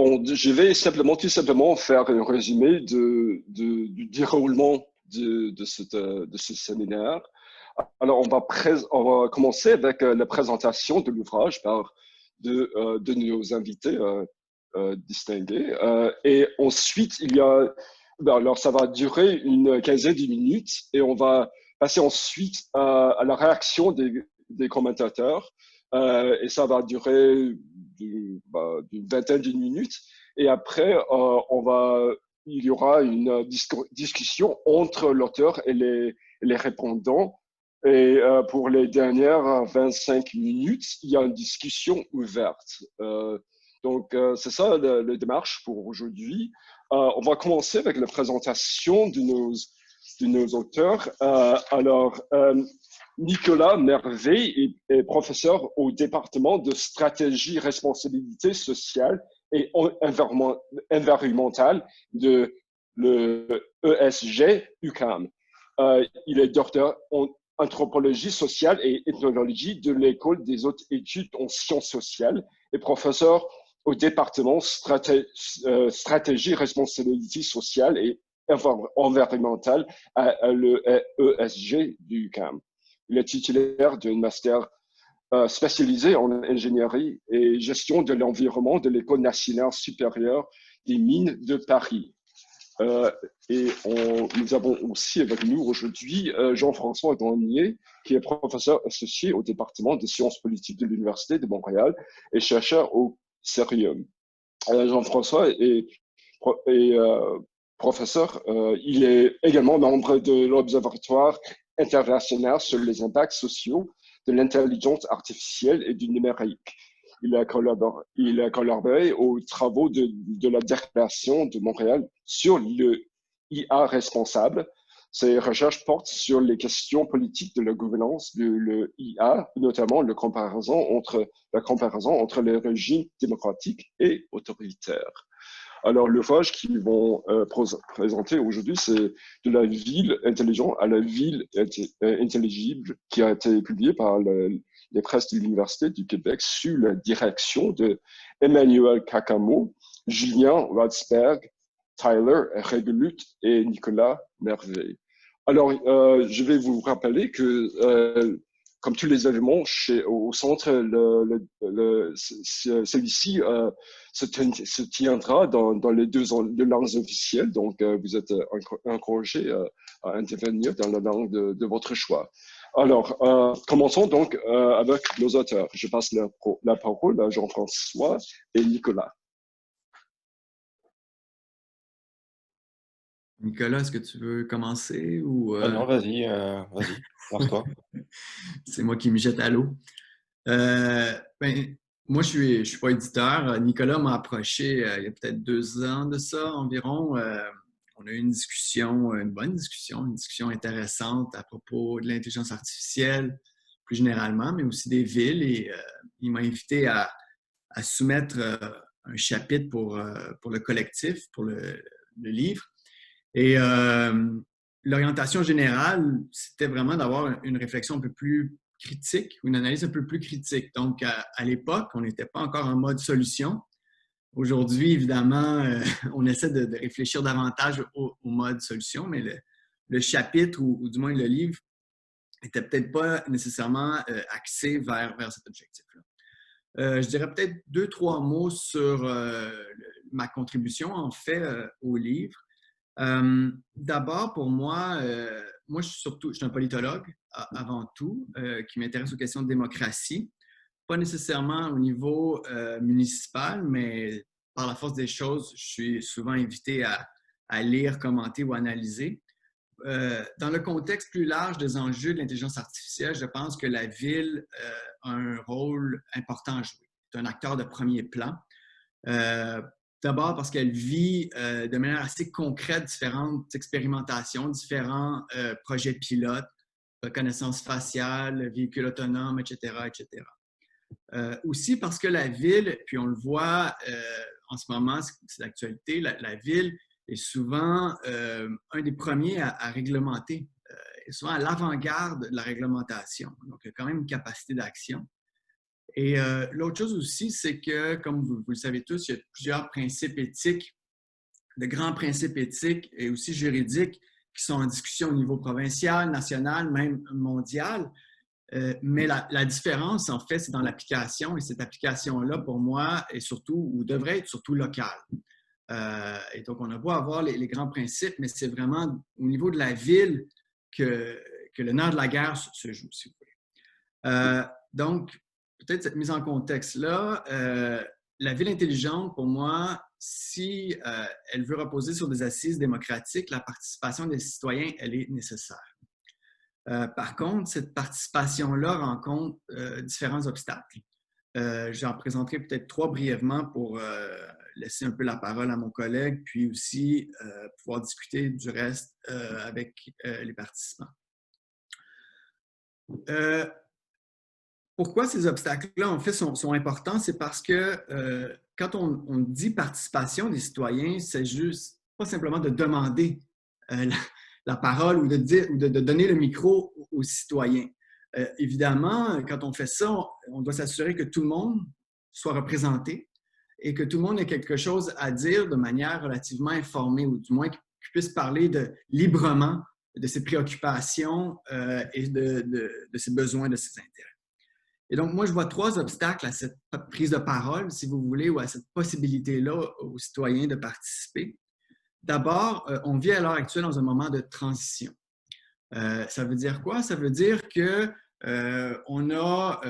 bon, je vais tout simplement faire un résumé du déroulement de ce séminaire. Alors, on va commencer avec la présentation de l'ouvrage par de nos invités distingués. Et ensuite, alors ça va durer une quinzaine de minutes et on va passer ensuite à la réaction des commentateurs. Et ça va durer d'une vingtaine de minutes. Et après, il y aura une discussion entre l'auteur et les répondants. Et pour les dernières 25 minutes, il y a une discussion ouverte. Donc, c'est ça la démarche pour aujourd'hui. On va commencer avec la présentation de nos auteurs. Nicolas Merveille est professeur au département de stratégie, responsabilité sociale et environnementale de l'ESG UQAM. Il est docteur en anthropologie sociale et ethnologie de l'École des hautes études en sciences sociales et professeur au département stratégie, responsabilité sociale et environnementale à l'ESG du UQAM. Il est titulaire d'un master spécialisé en ingénierie et gestion de l'environnement de l'École nationale supérieure des mines de Paris. Nous avons aussi avec nous aujourd'hui Jean-François Grenier, qui est professeur associé au département de sciences politiques de l'Université de Montréal et chercheur au CERIUM. Jean-François est professeur, il est également membre de l'Observatoire international sur les impacts sociaux de l'intelligence artificielle et du numérique. Il a collaboré aux travaux de la Déclaration de Montréal sur le IA responsable. Ses recherches portent sur les questions politiques de la gouvernance de l'IA, notamment la comparaison entre les régimes démocratiques et autoritaires. Alors, l'ouvrage qu'ils vont présenter aujourd'hui, c'est De la ville intelligente à la ville intelligible, qui a été publié par les presses de l'Université du Québec sous la direction de Emmanuel Cacamo, Julien Radsberg, Tyler Regelut et Nicolas Merveille. Alors, je vais vous rappeler que comme tous les événements au centre, celui-ci se tiendra dans les deux langues officielles. Donc, vous êtes encouragés à intervenir dans la langue de votre choix. Alors, commençons donc avec nos auteurs. Je passe la parole à Jean-François et Nicolas. Nicolas, est-ce que tu veux commencer ou non, vas-y, lance-toi. c'est moi qui me jette à l'eau? Moi, je suis pas éditeur. Nicolas m'a approché il y a peut-être 2 ans de ça environ. On a eu une bonne discussion, une discussion intéressante à propos de l'intelligence artificielle plus généralement, mais aussi des villes. Et il m'a invité à soumettre un chapitre pour le collectif, pour le livre. Et l'orientation générale, c'était vraiment d'avoir une réflexion un peu plus critique, une analyse un peu plus critique. Donc, à l'époque, on n'était pas encore en mode solution. Aujourd'hui, évidemment, on essaie de réfléchir davantage au mode solution, mais le chapitre, ou du moins le livre, n'était peut-être pas nécessairement axé vers cet objectif-là. Je dirais peut-être 2-3 mots sur ma contribution, en fait, au livre. D'abord, pour moi, je suis un politologue avant tout, qui m'intéresse aux questions de démocratie. Pas nécessairement au niveau municipal, mais par la force des choses, je suis souvent invité à lire, commenter ou analyser. Dans le contexte plus large des enjeux de l'intelligence artificielle, je pense que la ville a un rôle important à jouer. C'est un acteur de premier plan. D'abord parce qu'elle vit de manière assez concrète différentes expérimentations, différents projets pilotes, reconnaissance faciale, véhicules autonomes, etc., etc. Aussi parce que la ville, puis on le voit en ce moment, c'est l'actualité, la ville est souvent un des premiers à réglementer, est souvent à l'avant-garde de la réglementation. Donc, il y a quand même une capacité d'action. Et l'autre chose aussi, c'est que, comme vous le savez tous, il y a plusieurs principes éthiques, de grands principes éthiques et aussi juridiques qui sont en discussion au niveau provincial, national, même mondial. Mais la différence, en fait, c'est dans l'application. Et cette application-là, pour moi, est surtout, ou devrait être surtout locale. Et donc, on a beau avoir les grands principes, mais c'est vraiment au niveau de la ville que le nerf de la guerre se joue, si vous voulez. Donc, peut-être cette mise en contexte-là, la ville intelligente, pour moi, si elle veut reposer sur des assises démocratiques, la participation des citoyens, elle est nécessaire. Par contre, cette participation-là rencontre différents obstacles. J'en présenterai peut-être 3 brièvement pour laisser un peu la parole à mon collègue, puis aussi pouvoir discuter du reste avec les participants. Pourquoi ces obstacles-là, en fait, sont importants? C'est parce que quand on dit participation des citoyens, c'est juste pas simplement de demander la parole ou de donner le micro aux citoyens. Évidemment, quand on fait ça, on doit s'assurer que tout le monde soit représenté et que tout le monde ait quelque chose à dire de manière relativement informée, ou du moins qu'il puisse parler librement de ses préoccupations et de ses besoins, de ses intérêts. Et donc, moi, je vois 3 obstacles à cette prise de parole, si vous voulez, ou à cette possibilité-là aux citoyens de participer. D'abord, on vit à l'heure actuelle dans un moment de transition. Ça veut dire quoi? Ça veut dire qu'on a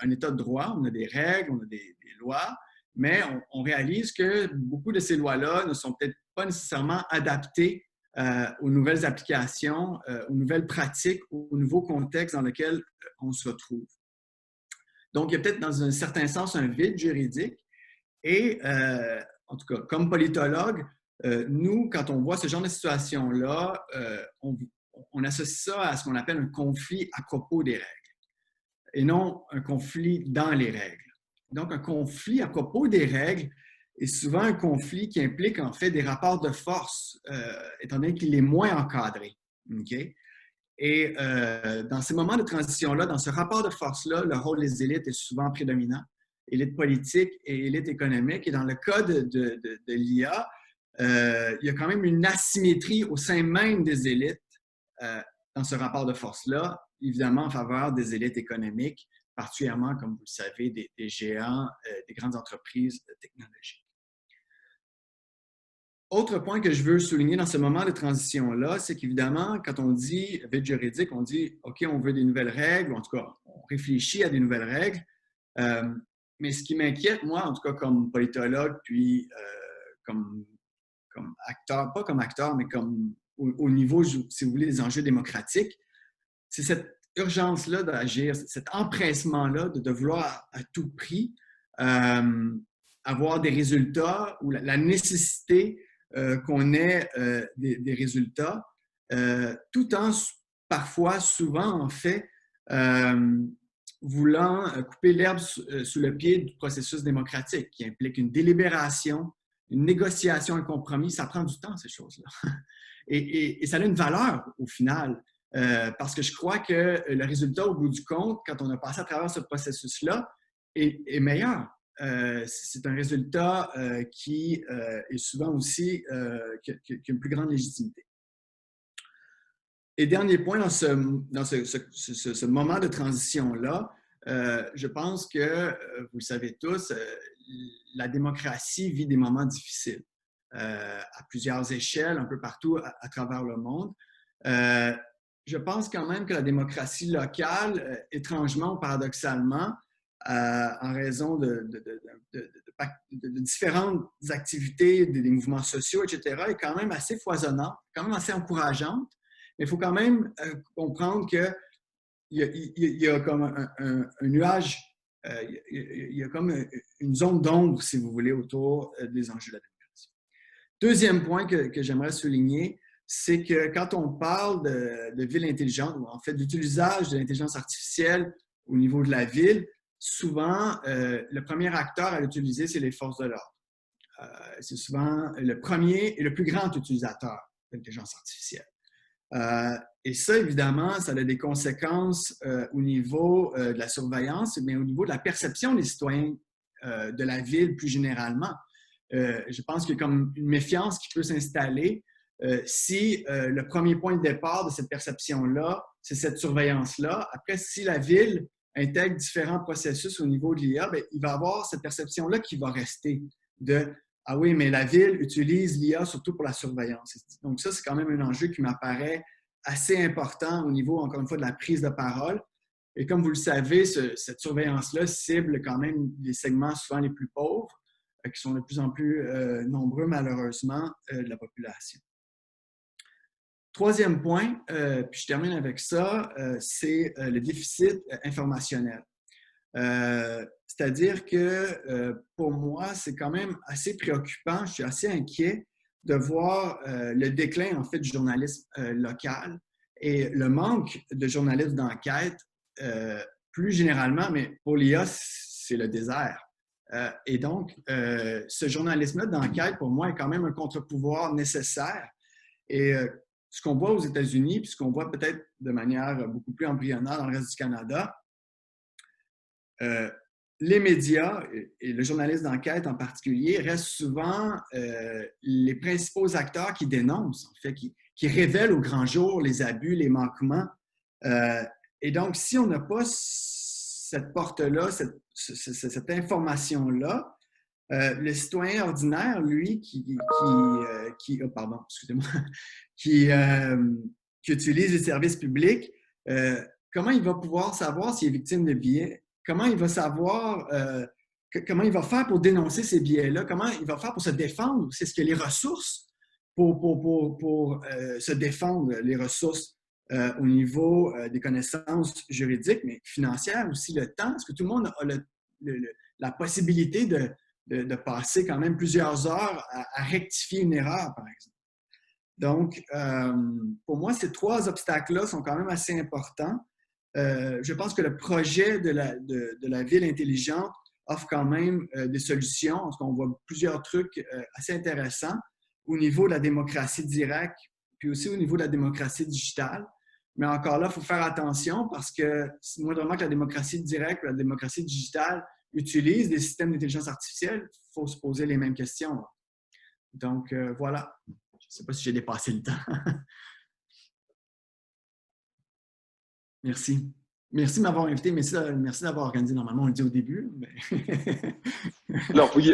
un état de droit, on a des règles, on a des lois, mais on réalise que beaucoup de ces lois-là ne sont peut-être pas nécessairement adaptées aux nouvelles applications, aux nouvelles pratiques, aux nouveaux contextes dans lesquels on se retrouve. Donc, il y a peut-être dans un certain sens un vide juridique. Et en tout cas, comme politologue, nous, quand on voit ce genre de situation-là, on associe ça à ce qu'on appelle un conflit à propos des règles et non un conflit dans les règles. Donc, un conflit à propos des règles est souvent un conflit qui implique en fait des rapports de force, étant donné qu'il est moins encadré. Okay? Et dans ces moments de transition-là, dans ce rapport de force-là, le rôle des élites est souvent prédominant, élite politique et élite économique. Et dans le cas de l'IA, il y a quand même une asymétrie au sein même des élites dans ce rapport de force-là, évidemment en faveur des élites économiques, particulièrement, comme vous le savez, des géants, des grandes entreprises technologiques. Autre point que je veux souligner dans ce moment de transition-là, c'est qu'évidemment, quand on dit vide juridique, on dit « OK, on veut des nouvelles règles », ou en tout cas, on réfléchit à des nouvelles règles. Mais ce qui m'inquiète, moi, en tout cas comme politologue, puis comme acteur, pas comme acteur, mais comme au niveau, si vous voulez, des enjeux démocratiques, c'est cette urgence-là d'agir, cet empressement-là de vouloir à tout prix avoir des résultats ou la nécessité qu'on ait des résultats, tout en parfois, souvent, en fait, voulant couper l'herbe sous le pied du processus démocratique, qui implique une délibération, une négociation, un compromis. Ça prend du temps, ces choses-là. Et ça a une valeur, au final, parce que je crois que le résultat, au bout du compte, quand on a passé à travers ce processus-là, est meilleur. C'est un résultat qui est souvent aussi qui a une plus grande légitimité. Et dernier point dans ce moment de transition-là, je pense que, vous le savez tous, la démocratie vit des moments difficiles à plusieurs échelles, un peu partout à travers le monde. Je pense quand même que la démocratie locale, étrangement ou paradoxalement, en raison de différentes activités, des mouvements sociaux, etc., est quand même assez foisonnante, quand même assez encourageante. Mais il faut quand même comprendre qu'il y a comme un nuage, il y a comme une zone d'ombre, si vous voulez, autour des enjeux de la démocratie. Deuxième point que j'aimerais souligner, c'est que quand on parle de ville intelligente, ou en fait d'utilisage de l'intelligence artificielle au niveau de la ville, souvent, le premier acteur à l'utiliser, c'est les forces de l'ordre. C'est souvent le premier et le plus grand utilisateur de l'intelligence artificielle. Et ça, évidemment, ça a des conséquences au niveau de la surveillance, mais au niveau de la perception des citoyens de la ville plus généralement. Je pense qu'il y a comme une méfiance qui peut s'installer si le premier point de départ de cette perception-là, c'est cette surveillance-là. Après, si la ville intègre différents processus au niveau de l'IA, bien, il va y avoir cette perception-là qui va rester de « Ah oui, mais la ville utilise l'IA surtout pour la surveillance. » Donc ça, c'est quand même un enjeu qui m'apparaît assez important au niveau, encore une fois, de la prise de parole. Et comme vous le savez, cette surveillance-là cible quand même les segments souvent les plus pauvres, qui sont de plus en plus nombreux, malheureusement, de la population. Troisième point, puis je termine avec ça, c'est le déficit informationnel. C'est-à-dire que pour moi, c'est quand même assez préoccupant, je suis assez inquiet de voir le déclin en fait du journalisme local et le manque de journalistes d'enquête plus généralement, mais pour l'IA, c'est le désert. Et donc, ce journalisme-là d'enquête, pour moi, est quand même un contre-pouvoir nécessaire. Et ce qu'on voit aux États-Unis, puis ce qu'on voit peut-être de manière beaucoup plus embryonnaire dans le reste du Canada, les médias et le journaliste d'enquête en particulier restent souvent les principaux acteurs qui dénoncent, en fait, qui révèlent au grand jour les abus, les manquements. Et donc, si on n'a pas cette porte-là, cette information-là, le citoyen ordinaire, lui, qui utilise les services publics, comment il va pouvoir savoir s'il est victime de biais? Comment il va savoir, comment il va faire pour dénoncer ces biais-là? Comment il va faire pour se défendre? C'est ce que les ressources pour se défendre, les ressources au niveau des connaissances juridiques, mais financières aussi, le temps. Est-ce que tout le monde a la possibilité de passer quand même plusieurs heures à rectifier une erreur, par exemple? Donc, pour moi, ces trois obstacles-là sont quand même assez importants. Je pense que le projet de la ville intelligente offre quand même des solutions. Parce qu'on voit plusieurs trucs assez intéressants au niveau de la démocratie directe, puis aussi au niveau de la démocratie digitale. Mais encore là, il faut faire attention parce que moindrement que la démocratie directe ou la démocratie digitale utilise des systèmes d'intelligence artificielle, il faut se poser les mêmes questions. Donc, voilà. Je ne sais pas si j'ai dépassé le temps. Merci. Merci de m'avoir invité. Merci d'avoir organisé. Normalement, on le dit au début. Mais... Alors oui,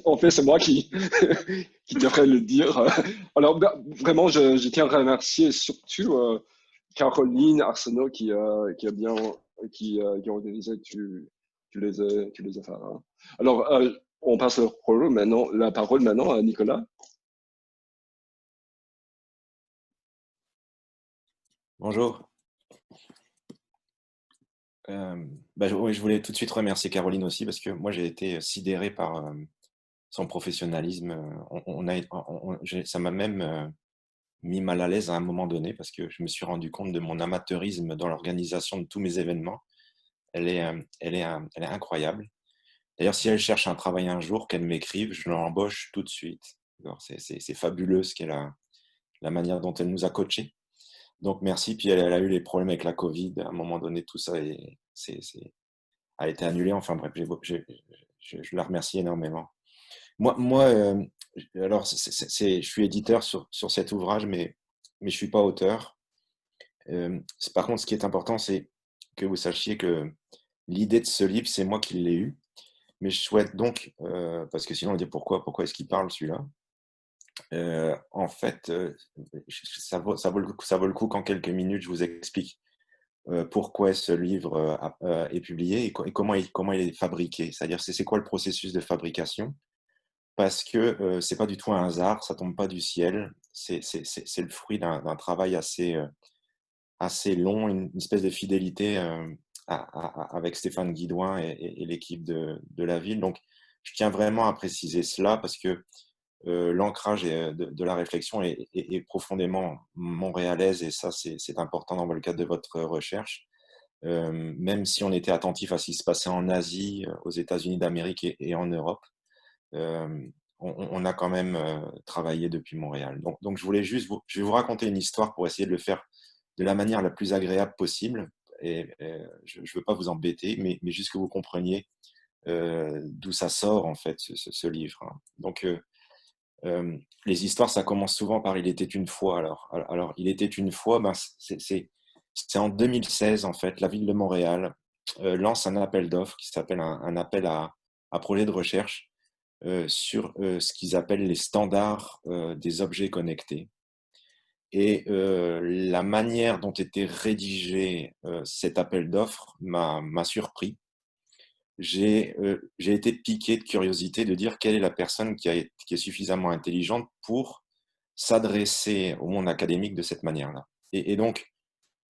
en fait, c'est moi qui devrais le dire. Alors vraiment, je tiens à remercier surtout Caroline Arsenault qui a organisé tous les affaires. Hein. Alors, on passe la parole maintenant à Nicolas. Bonjour. Je voulais tout de suite remercier Caroline aussi parce que moi j'ai été sidéré par son professionnalisme. Ça m'a même mis mal à l'aise à un moment donné parce que je me suis rendu compte de mon amateurisme dans l'organisation de tous mes événements. Elle est incroyable. D'ailleurs, si elle cherche un travail un jour, qu'elle m'écrive, je l'embauche tout de suite. C'est fabuleux ce qu'elle a, la manière dont elle nous a coachés. Donc, merci. Puis, elle a eu les problèmes avec la Covid. À un moment donné, tout ça a été annulé. Enfin, bref, je la remercie énormément. Alors, je suis éditeur sur cet ouvrage, mais je ne suis pas auteur. Par contre, ce qui est important, c'est que vous sachiez que l'idée de ce livre, c'est moi qui l'ai eu. Mais je souhaite donc, parce que sinon on va dire pourquoi est-ce qu'il parle celui-là. En fait, ça vaut le coup qu'en quelques minutes je vous explique pourquoi ce livre est publié et comment il est fabriqué. C'est-à-dire c'est quoi le processus de fabrication. Parce que c'est pas du tout un hasard, ça tombe pas du ciel. C'est le fruit d'un travail assez long, une espèce de fidélité avec Stéphane Guidouin et l'équipe de la ville. Donc, je tiens vraiment à préciser cela parce que l'ancrage de la réflexion est profondément montréalaise et ça, c'est important dans le cadre de votre recherche. Même si on était attentif à ce qui se passait en Asie, aux États-Unis d'Amérique et en Europe, on a quand même travaillé depuis Montréal. Donc, je vais vous raconter une histoire pour essayer de le faire de la manière la plus agréable possible. Et je ne veux pas vous embêter, mais juste que vous compreniez d'où ça sort, en fait, ce livre. Hein. Donc, les histoires, ça commence souvent par Il était une fois. Alors Il était une fois, ben, c'est en 2016, en fait, la ville de Montréal lance un appel d'offres qui s'appelle un appel à projet de recherche sur ce qu'ils appellent les standards des objets connectés. Et la manière dont était rédigé cet appel d'offres m'a surpris. J'ai été piqué de curiosité de dire quelle est la personne qui est suffisamment intelligente pour s'adresser au monde académique de cette manière-là. Et donc,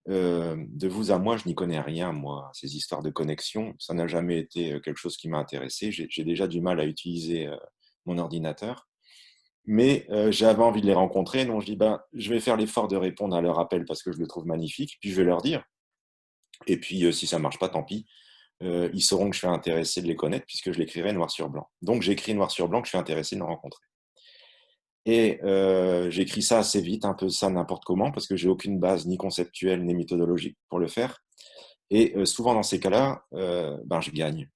de vous à moi, je n'y connais rien, moi, ces histoires de connexion. Ça n'a jamais été quelque chose qui m'a intéressé. J'ai déjà du mal à utiliser mon ordinateur. Mais j'avais envie de les rencontrer, donc je dis, ben, je vais faire l'effort de répondre à leur appel parce que je le trouve magnifique, puis je vais leur dire. Et puis, si ça ne marche pas, tant pis. Ils sauront que je suis intéressé de les connaître puisque je l'écrirai noir sur blanc. Donc, j'écris noir sur blanc que je suis intéressé de les rencontrer. Et j'écris ça assez vite, un peu ça n'importe comment, parce que j'ai aucune base ni conceptuelle ni méthodologique pour le faire. Et souvent dans ces cas-là, ben, je gagne.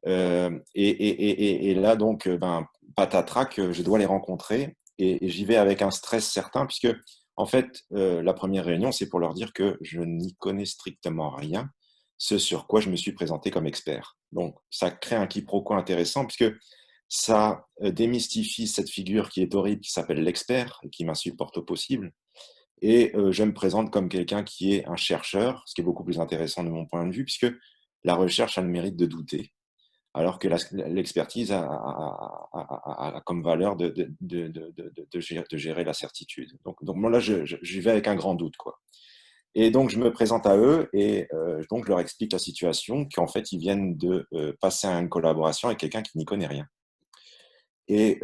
Et là, donc, ben, patatrac, je dois les rencontrer et j'y vais avec un stress certain, puisque, en fait, la première réunion, c'est pour leur dire que je n'y connais strictement rien, ce sur quoi je me suis présenté comme expert. Donc, ça crée un quiproquo intéressant, puisque ça démystifie cette figure qui est horrible, qui s'appelle l'expert, et qui m'insupporte au possible. Et je me présente comme quelqu'un qui est un chercheur, ce qui est beaucoup plus intéressant de mon point de vue, puisque la recherche a le mérite de douter, alors que l'expertise a comme valeur de gérer la certitude. Donc moi, là, j'y vais avec un grand doute, quoi. Et donc, je me présente à eux et donc je leur explique la situation, qu'en fait, ils viennent de passer à une collaboration avec quelqu'un qui n'y connaît rien. Et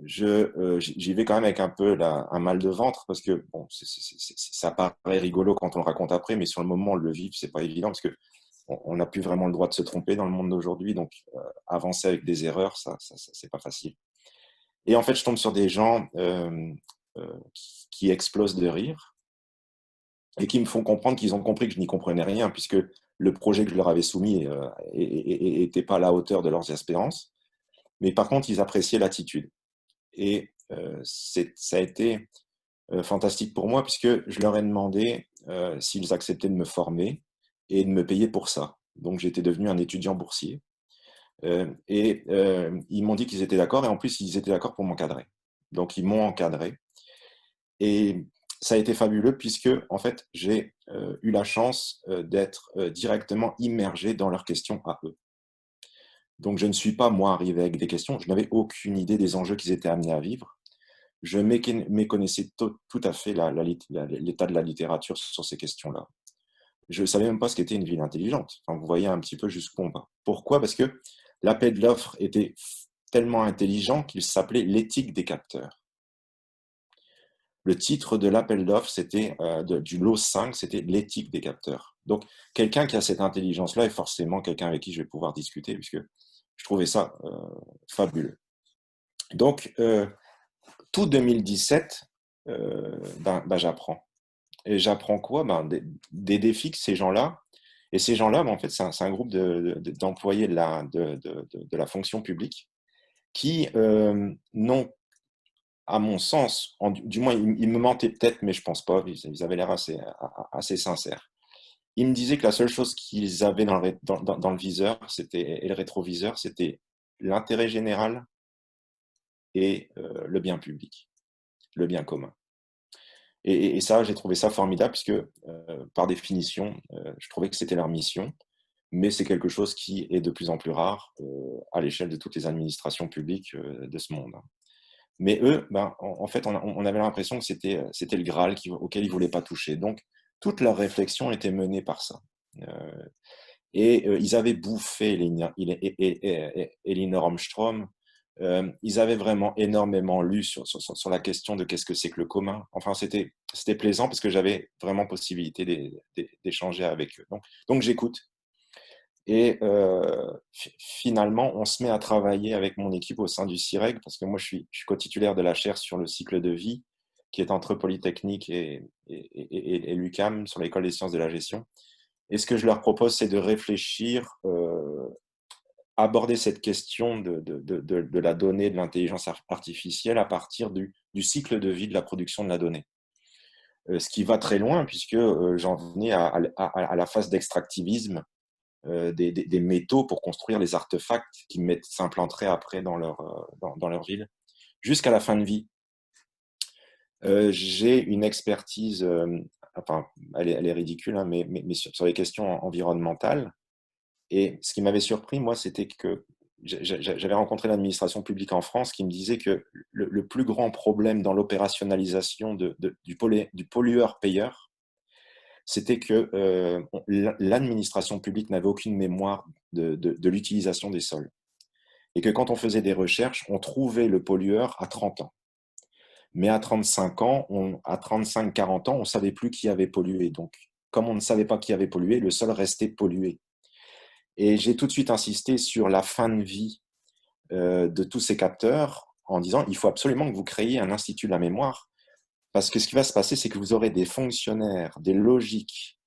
j'y vais quand même avec un peu un mal de ventre parce que bon, ça paraît rigolo quand on le raconte après, mais sur le moment, le vivre, c'est pas évident parce que on n'a plus vraiment le droit de se tromper dans le monde d'aujourd'hui, donc avancer avec des erreurs, ça c'est pas facile. Et en fait, je tombe sur des gens qui explosent de rire et qui me font comprendre qu'ils ont compris que je n'y comprenais rien puisque le projet que je leur avais soumis n'était pas à la hauteur de leurs espérances. Mais par contre, ils appréciaient l'attitude. Et ça a été fantastique pour moi puisque je leur ai demandé s'ils acceptaient de me former et de me payer pour ça. Donc, j'étais devenu un étudiant boursier. Et ils m'ont dit qu'ils étaient d'accord et en plus, ils étaient d'accord pour m'encadrer. Donc, ils m'ont encadré. Et ça a été fabuleux puisque, en fait, j'ai eu la chance d'être directement immergé dans leurs questions à eux. Donc, je ne suis pas, moi, arrivé avec des questions. Je n'avais aucune idée des enjeux qu'ils étaient amenés à vivre. Je méconnaissais tout à fait l'état de la littérature sur ces questions-là. Je ne savais même pas ce qu'était une ville intelligente. Enfin, vous voyez un petit peu jusqu'où on va. Pourquoi? Parce que l'appel de l'offre était tellement intelligent qu'il s'appelait l'éthique des capteurs. Le titre de l'appel d'offres, c'était du lot 5, c'était l'éthique des capteurs. Donc, quelqu'un qui a cette intelligence-là est forcément quelqu'un avec qui je vais pouvoir discuter, puisque je trouvais ça fabuleux. Donc, tout 2017, j'apprends. Et j'apprends quoi? Des défis que ces gens-là, et ces gens-là, en fait, c'est un groupe d'employés de la fonction publique qui n'ont, à mon sens, du moins, ils me mentaient peut-être, mais je pense pas, ils avaient l'air assez sincères. Ils me disaient que la seule chose qu'ils avaient dans le viseur, et le rétroviseur, c'était l'intérêt général et le bien public, le bien commun. Et ça, j'ai trouvé ça formidable puisque, par définition, je trouvais que c'était leur mission, mais c'est quelque chose qui est de plus en plus rare à l'échelle de toutes les administrations publiques de ce monde. Mais eux, en fait, on avait l'impression que c'était le Graal auquel ils ne voulaient pas toucher. Donc, toute leur réflexion était menée par ça. Ils avaient bouffé Elinor Ostrom. Ils avaient vraiment énormément lu sur la question de qu'est-ce que c'est que le commun. Enfin, c'était plaisant parce que j'avais vraiment possibilité d'échanger avec eux. Donc j'écoute. Et finalement, on se met à travailler avec mon équipe au sein du CIREG, parce que moi, je suis co-titulaire de la chaire sur le cycle de vie, qui est entre Polytechnique et l'UQAM, sur l'École des sciences de la gestion. Et ce que je leur propose, c'est de réfléchir, aborder cette question de la donnée, de l'intelligence artificielle à partir du cycle de vie de la production de la donnée. Ce qui va très loin, puisque j'en venais à la phase d'extractivisme des métaux pour construire les artefacts qui s'implanteraient après dans leur ville, jusqu'à la fin de vie. J'ai une expertise, enfin, elle est ridicule, hein, mais sur les questions environnementales. Et ce qui m'avait surpris, moi, c'était que j'avais rencontré l'administration publique en France qui me disait que le plus grand problème dans l'opérationnalisation du pollueur-payeur, c'était que l'administration publique n'avait aucune mémoire de l'utilisation des sols. Et que quand on faisait des recherches, on trouvait le pollueur à 30 ans. Mais à 35 ans, à 35-40 ans, on ne savait plus qui avait pollué. Donc, comme on ne savait pas qui avait pollué, le sol restait pollué. Et j'ai tout de suite insisté sur la fin de vie de tous ces capteurs en disant il faut absolument que vous créiez un institut de la mémoire, parce que ce qui va se passer, c'est que vous aurez des fonctionnaires, des logiques,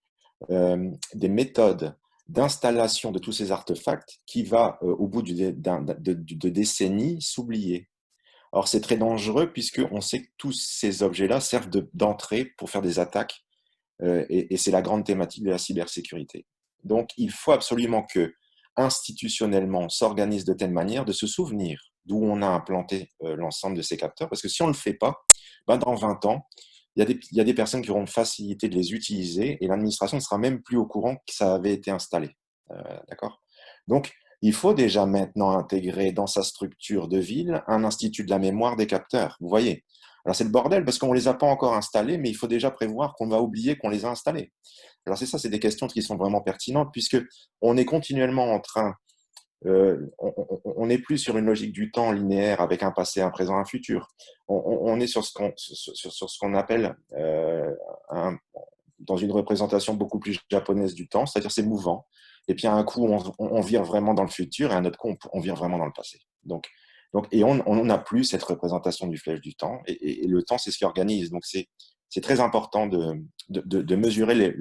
des méthodes d'installation de tous ces artefacts qui va, au bout de décennies, s'oublier. Alors, c'est très dangereux puisqu'on sait que tous ces objets-là servent d'entrée pour faire des attaques et c'est la grande thématique de la cybersécurité. Donc, il faut absolument que, institutionnellement, on s'organise de telle manière de se souvenir d'où on a implanté l'ensemble de ces capteurs, parce que si on ne le fait pas, ben dans 20 ans, il y a des personnes qui auront une facilité de les utiliser et l'administration ne sera même plus au courant que ça avait été installé. D'accord ? Donc, il faut déjà maintenant intégrer dans sa structure de ville un institut de la mémoire des capteurs. Vous voyez ? Alors, c'est le bordel parce qu'on ne les a pas encore installés, mais il faut déjà prévoir qu'on va oublier qu'on les a installés. Alors, c'est des questions qui sont vraiment pertinentes puisque on est continuellement en train, on n'est plus sur une logique du temps linéaire avec un passé, un présent, un futur. On est sur ce qu'on appelle, dans une représentation beaucoup plus japonaise du temps, c'est-à-dire c'est mouvant. Et puis à un coup, on vire vraiment dans le futur et à un autre coup, on vire vraiment dans le passé. Et on n'a plus cette représentation du flèche du temps. Et le temps, c'est ce qui organise. Donc, c'est très important de mesurer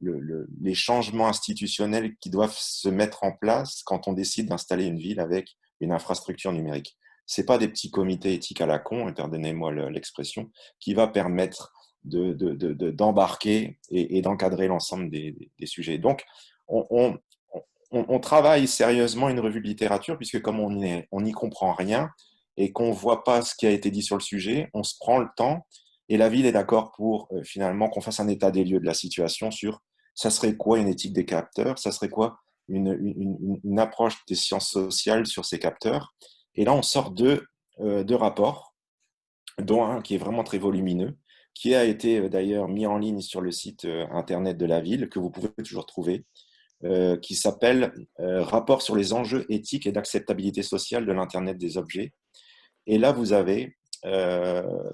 les changements institutionnels qui doivent se mettre en place quand on décide d'installer une ville avec une infrastructure numérique. Ce n'est pas des petits comités éthiques à la con, pardonnez-moi l'expression, qui va permettre d'embarquer et d'encadrer l'ensemble des sujets. Donc, on travaille sérieusement une revue de littérature, puisque comme on n'y comprend rien et qu'on ne voit pas ce qui a été dit sur le sujet, on se prend le temps et la ville est d'accord pour finalement qu'on fasse un état des lieux de la situation sur ça serait quoi une éthique des capteurs, ça serait quoi une approche des sciences sociales sur ces capteurs. Et là, on sort deux rapports, dont un qui est vraiment très volumineux, qui a été d'ailleurs mis en ligne sur le site internet de la ville, que vous pouvez toujours trouver, qui s'appelle Rapport sur les enjeux éthiques et d'acceptabilité sociale de l'Internet des objets. Et là, vous avez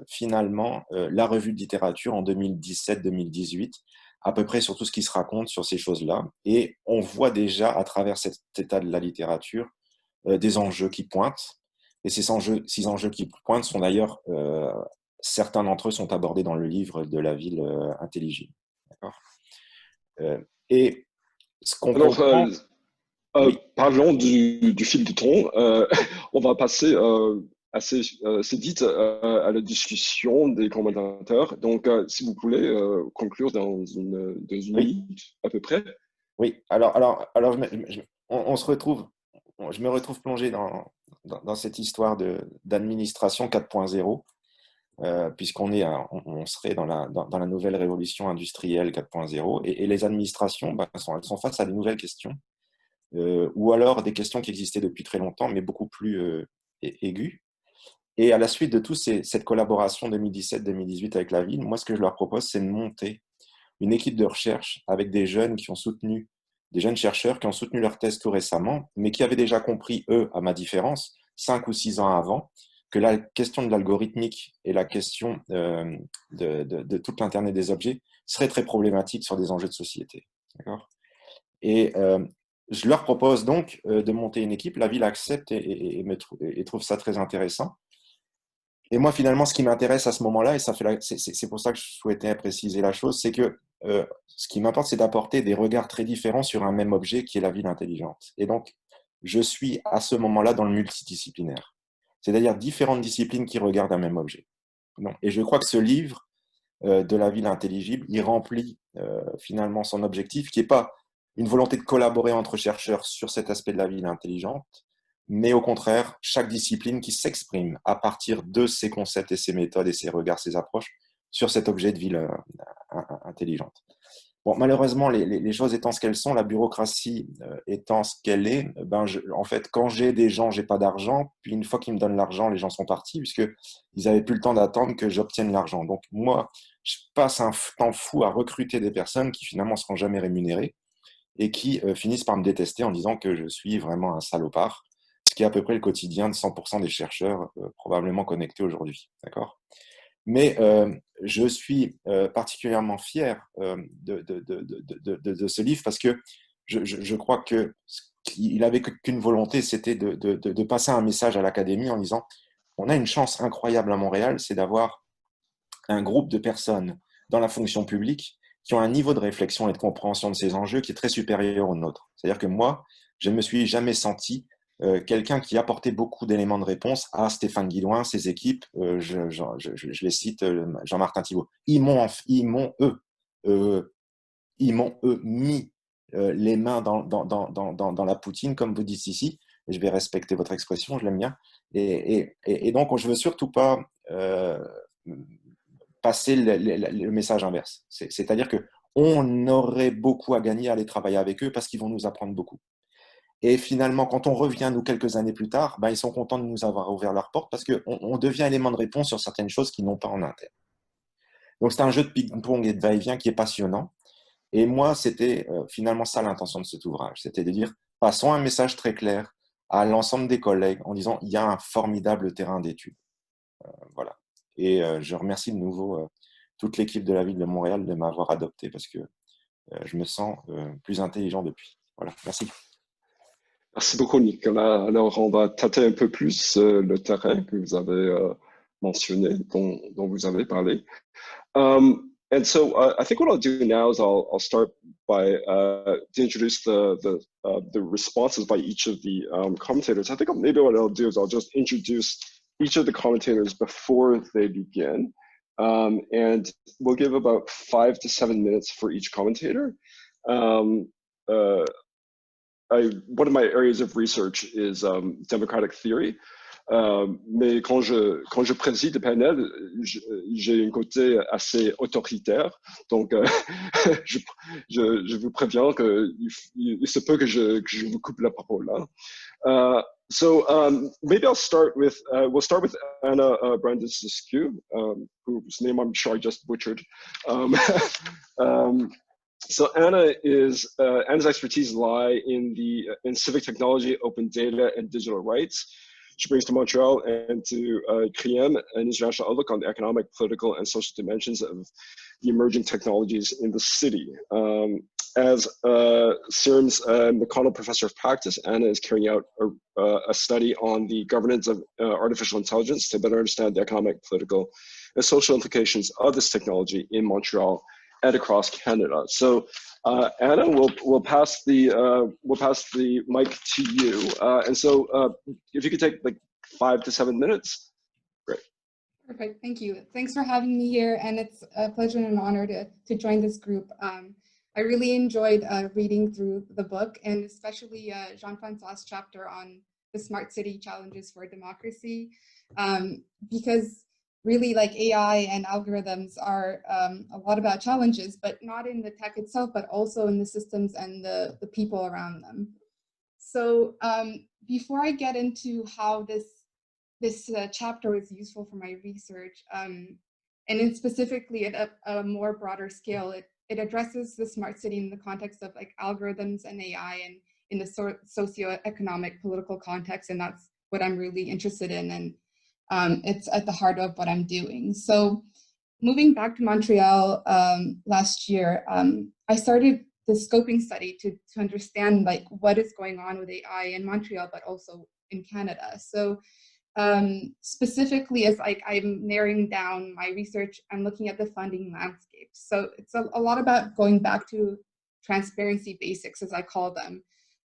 finalement la revue de littérature en 2017-2018, à peu près sur tout ce qui se raconte sur ces choses-là. Et on voit déjà à travers cet état de la littérature des enjeux qui pointent. Et ces enjeux qui pointent sont d'ailleurs, certains d'entre eux sont abordés dans le livre de la ville intelligible. D'accord ? Et ce qu'on comprend... Oui. Parlons du fil du temps. On va passer assez vite à la discussion des commentateurs. Donc, si vous voulez conclure dans une minute à peu près. Oui, alors on se retrouve, je me retrouve plongé dans cette histoire d'administration 4.0, on serait dans la nouvelle révolution industrielle 4.0, et les administrations, elles sont face à de nouvelles questions. Ou alors des questions qui existaient depuis très longtemps, mais beaucoup plus aiguës. Et à la suite de cette collaboration 2017-2018 avec la ville, moi, ce que je leur propose, c'est de monter une équipe de recherche avec des jeunes chercheurs qui ont soutenu leur thèse tout récemment, mais qui avaient déjà compris, eux, à ma différence, 5 ou 6 ans avant, que la question de l'algorithmique et la question de toute l'Internet des objets serait très problématique sur des enjeux de société. D'accord ? Et je leur propose donc de monter une équipe. La ville accepte et trouve ça très intéressant. Et moi, finalement, ce qui m'intéresse à ce moment-là, et c'est pour ça que je souhaitais préciser la chose, c'est que ce qui m'importe, c'est d'apporter des regards très différents sur un même objet qui est la ville intelligente. Et donc, je suis à ce moment-là dans le multidisciplinaire, c'est-à-dire différentes disciplines qui regardent un même objet. Non. Et je crois que ce livre de la ville intelligible, il remplit finalement son objectif, qui n'est pas une volonté de collaborer entre chercheurs sur cet aspect de la ville intelligente, mais au contraire, chaque discipline qui s'exprime à partir de ses concepts et ses méthodes et ses regards, ses approches sur cet objet de ville intelligente. Bon, malheureusement, les choses étant ce qu'elles sont, la bureaucratie étant ce qu'elle est, en fait, quand j'ai des gens, j'ai pas d'argent. Puis une fois qu'ils me donnent l'argent, les gens sont partis puisqu'ils n'avaient plus le temps d'attendre que j'obtienne l'argent. Donc moi, je passe un temps fou à recruter des personnes qui finalement ne seront jamais rémunérées et qui finissent par me détester en disant que je suis vraiment un salopard, ce qui est à peu près le quotidien de 100% des chercheurs probablement connectés aujourd'hui. D'accord ? Mais je suis particulièrement fier de ce livre parce que je crois qu'il n'avait qu'une volonté, c'était de passer un message à l'académie en disant on a une chance incroyable à Montréal, c'est d'avoir un groupe de personnes dans la fonction publique qui ont un niveau de réflexion et de compréhension de ces enjeux qui est très supérieur au nôtre. C'est-à-dire que moi, je ne me suis jamais senti quelqu'un qui apportait beaucoup d'éléments de réponse à Stéphane Guidoin, ses équipes, je les cite, Jean-Martin Thibault. Ils m'ont mis les mains dans la poutine, comme vous dites ici. Et je vais respecter votre expression, je l'aime bien. Et donc, je ne veux surtout pas passer le message inverse. C'est-à-dire qu'on aurait beaucoup à gagner à aller travailler avec eux parce qu'ils vont nous apprendre beaucoup. Et finalement, quand on revient, nous, quelques années plus tard, ils sont contents de nous avoir ouvert leurs portes parce qu'on devient élément de réponse sur certaines choses qu'ils n'ont pas en interne. Donc, c'est un jeu de ping-pong et de va-et-vient qui est passionnant. Et moi, c'était finalement ça l'intention de cet ouvrage. C'était de dire, passons un message très clair à l'ensemble des collègues en disant, il y a un formidable terrain d'études. Voilà. Et je remercie de nouveau toute l'équipe de la ville de Montréal de m'avoir adopté parce que je me sens plus intelligent depuis. Voilà, merci. Merci beaucoup, Nicolas. Alors, on va tâter un peu plus le terrain que vous avez mentionné, dont vous avez parlé. And so I think what I'll do now is I'll start by to introduce the responses by each of the commentators. I think maybe what I'll do is I'll just introduce each of the commentators before they begin. And we'll give about 5 to 7 minutes for each commentator. One of my areas of research is democratic theory. Mais quand je préside le panel, j'ai un côté assez autoritaire. Donc, je vous préviens qu'il se peut que je vous coupe la parole là. So maybe we'll start with Anna Brandescu, whose name I'm sure I just butchered. So Anna's expertise lie in civic technology, open data, and digital rights. She brings to Montreal and to CRIEM an international outlook on the economic, political, and social dimensions of the emerging technologies in the city. As CIRM's McConnell Professor of Practice, Anna is carrying out a study on the governance of artificial intelligence to better understand the economic, political, and social implications of this technology in Montreal and across Canada. So, Anna, we'll pass the mic to you. And so, if you could take like 5 to 7 minutes, great. Perfect. Thank you. Thanks for having me here, and it's a pleasure and an honor to join this group. I really enjoyed reading through the book, and especially Jean-Francois's chapter on the smart city challenges for democracy, because really, like, AI and algorithms are a lot about challenges, but not in the tech itself, but also in the systems and the people around them. So before I get into how this chapter is useful for my research, and in specifically at a more broader scale, it addresses the smart city in the context of like algorithms and AI and in the socioeconomic political context, and that's what I'm really interested in. And it's at the heart of what I'm doing. So moving back to Montreal last year, I started scoping study to understand like what is going on with AI in Montreal, but also in Canada. So specifically, as like I'm narrowing down my research, I'm looking at the funding landscape. So it's a lot about going back to transparency basics, as I call them,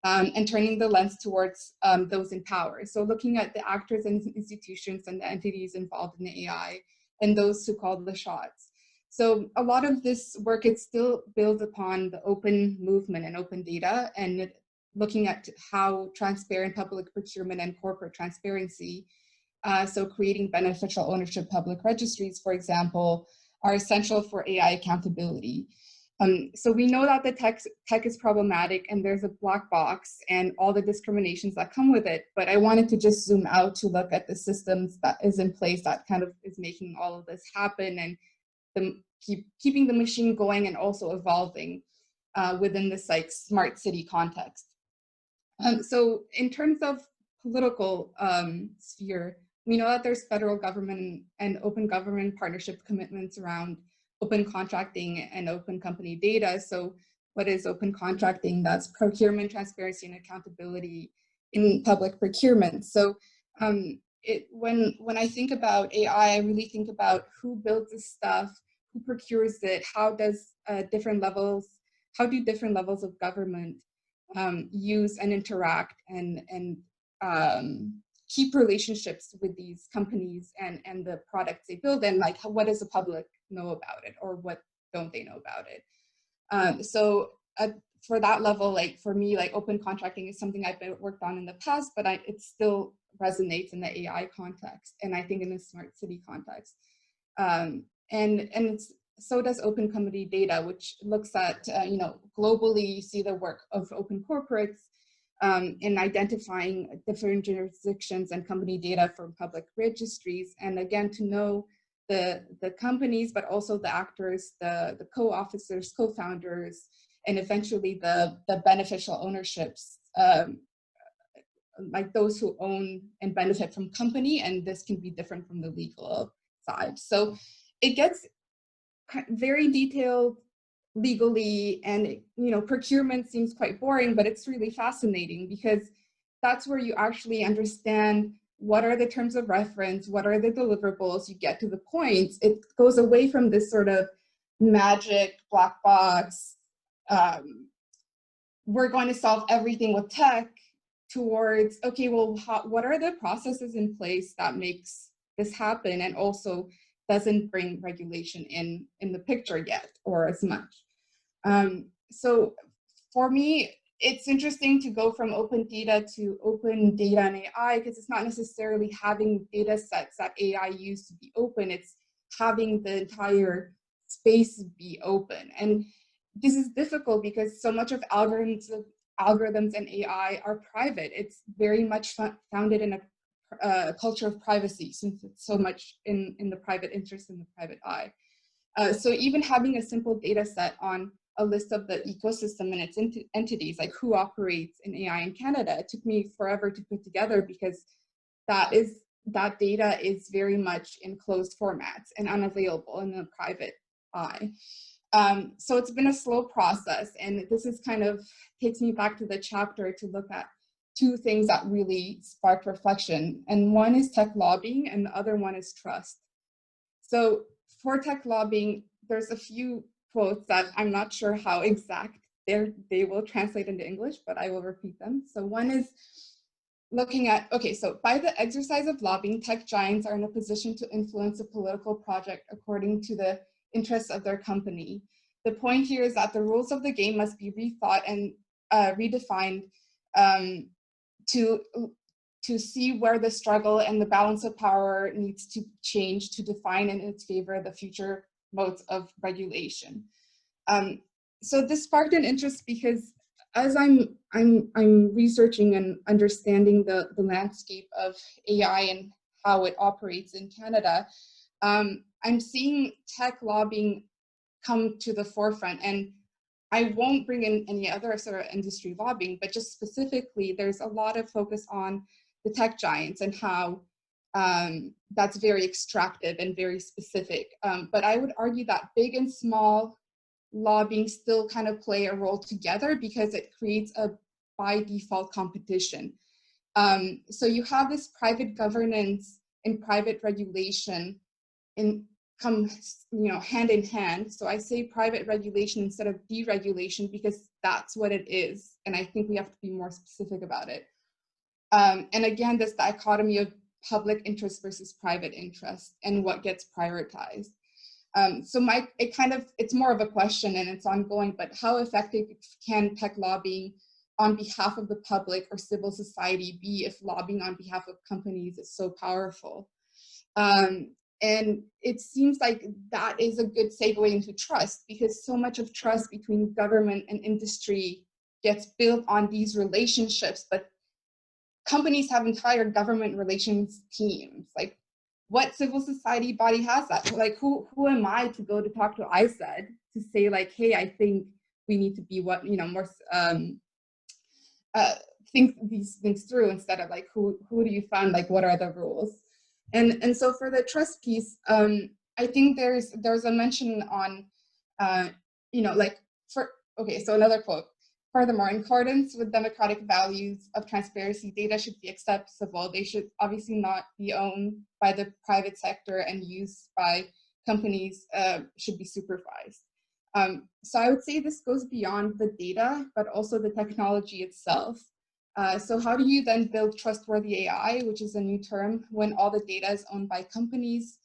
and turning the lens towards those in power. So looking at the actors and institutions and the entities involved in the AI and those who call the shots. So a lot of this work, it still builds upon the open movement and open data, and looking at how transparent public procurement and corporate transparency, so creating beneficial ownership public registries, for example, are essential for AI accountability. So we know that the tech is problematic and there's a black box and all the discriminations that come with it, but I wanted to just zoom out to look at the systems that is in place that kind of is making all of this happen, and keeping the machine going and also evolving within this like smart city context. So in terms of political sphere, we know that there's federal government and open government partnership commitments around open contracting and open company data. So what is open contracting? That's procurement transparency and accountability in public procurement. So when I think about AI, I really think about who builds this stuff, who procures it, how do different levels of government use and interact and keep relationships with these companies and the products they build, and like what does the public know about it, or what don't they know about it? So for that level, like for me, like open contracting is something I've worked on in the past, but it still resonates in the AI context, and I think in the smart city context. So does open company data, which looks at, globally, you see the work of open corporates in identifying different jurisdictions and company data from public registries. And again, to know the companies, but also the actors, the co-officers, co-founders, and eventually the beneficial ownerships, like those who own and benefit from company, and this can be different from the legal side. So it gets very detailed legally, and procurement seems quite boring, but it's really fascinating because that's where you actually understand what are the terms of reference, what are the deliverables, you get to the points. It goes away from this sort of magic black box, we're going to solve everything with tech, towards, okay, well, what are the processes in place that makes this happen, and also doesn't bring regulation in the picture yet, or as much. So for me, it's interesting to go from open data to open data and AI, because it's not necessarily having data sets that AI used to be open, it's having the entire space be open. And this is difficult because so much of algorithms and AI are private. It's very much founded in a culture of privacy, since it's so much in the private interest, in the private eye. So even having a simple data set on a list of the ecosystem and its entities, like who operates in AI in Canada, it took me forever to put together, because that data is very much in closed formats and unavailable in the private eye. So it's been a slow process, and this is kind of takes me back to the chapter to look at two things that really sparked reflection. And one is tech lobbying, and the other one is trust. So for tech lobbying, there's a few quotes that I'm not sure how exact they will translate into English, but I will repeat them. So one is looking at, okay, so by the exercise of lobbying, tech giants are in a position to influence a political project according to the interests of their company. The point here is that the rules of the game must be rethought and redefined to see where the struggle and the balance of power needs to change to define in its favor the future modes of regulation. So this sparked an interest because as I'm researching and understanding the landscape of AI and how it operates in Canada, I'm seeing tech lobbying come to the forefront. And I won't bring in any other sort of industry lobbying, but just specifically, there's a lot of focus on the tech giants and how that's very extractive and very specific. But I would argue that big and small lobbying still kind of play a role together because it creates a by default competition. So you have this private governance and private regulation come, hand in hand. So I say private regulation instead of deregulation because that's what it is. And I think we have to be more specific about it. And again, this dichotomy of public interest versus private interest and what gets prioritized. So it's more of a question and it's ongoing, but how effective can tech lobbying on behalf of the public or civil society be if lobbying on behalf of companies is so powerful? And it seems like that is a good segue into trust, because so much of trust between government and industry gets built on these relationships, but companies have entire government relations teams. Like, what civil society body has that? Like, who am I to go to talk to ISED to say like, hey, I think we need to be more think these things through, instead of like, who do you fund? Like, what are the rules? And so for the trust piece, I think there's a mention on, so another quote. Furthermore, in accordance with democratic values of transparency, data should be accessible. They should obviously not be owned by the private sector and used by companies, should be supervised. So I would say this goes beyond the data, but also the technology itself. So how do you then build trustworthy AI, which is a new term, when all the data is owned by companies?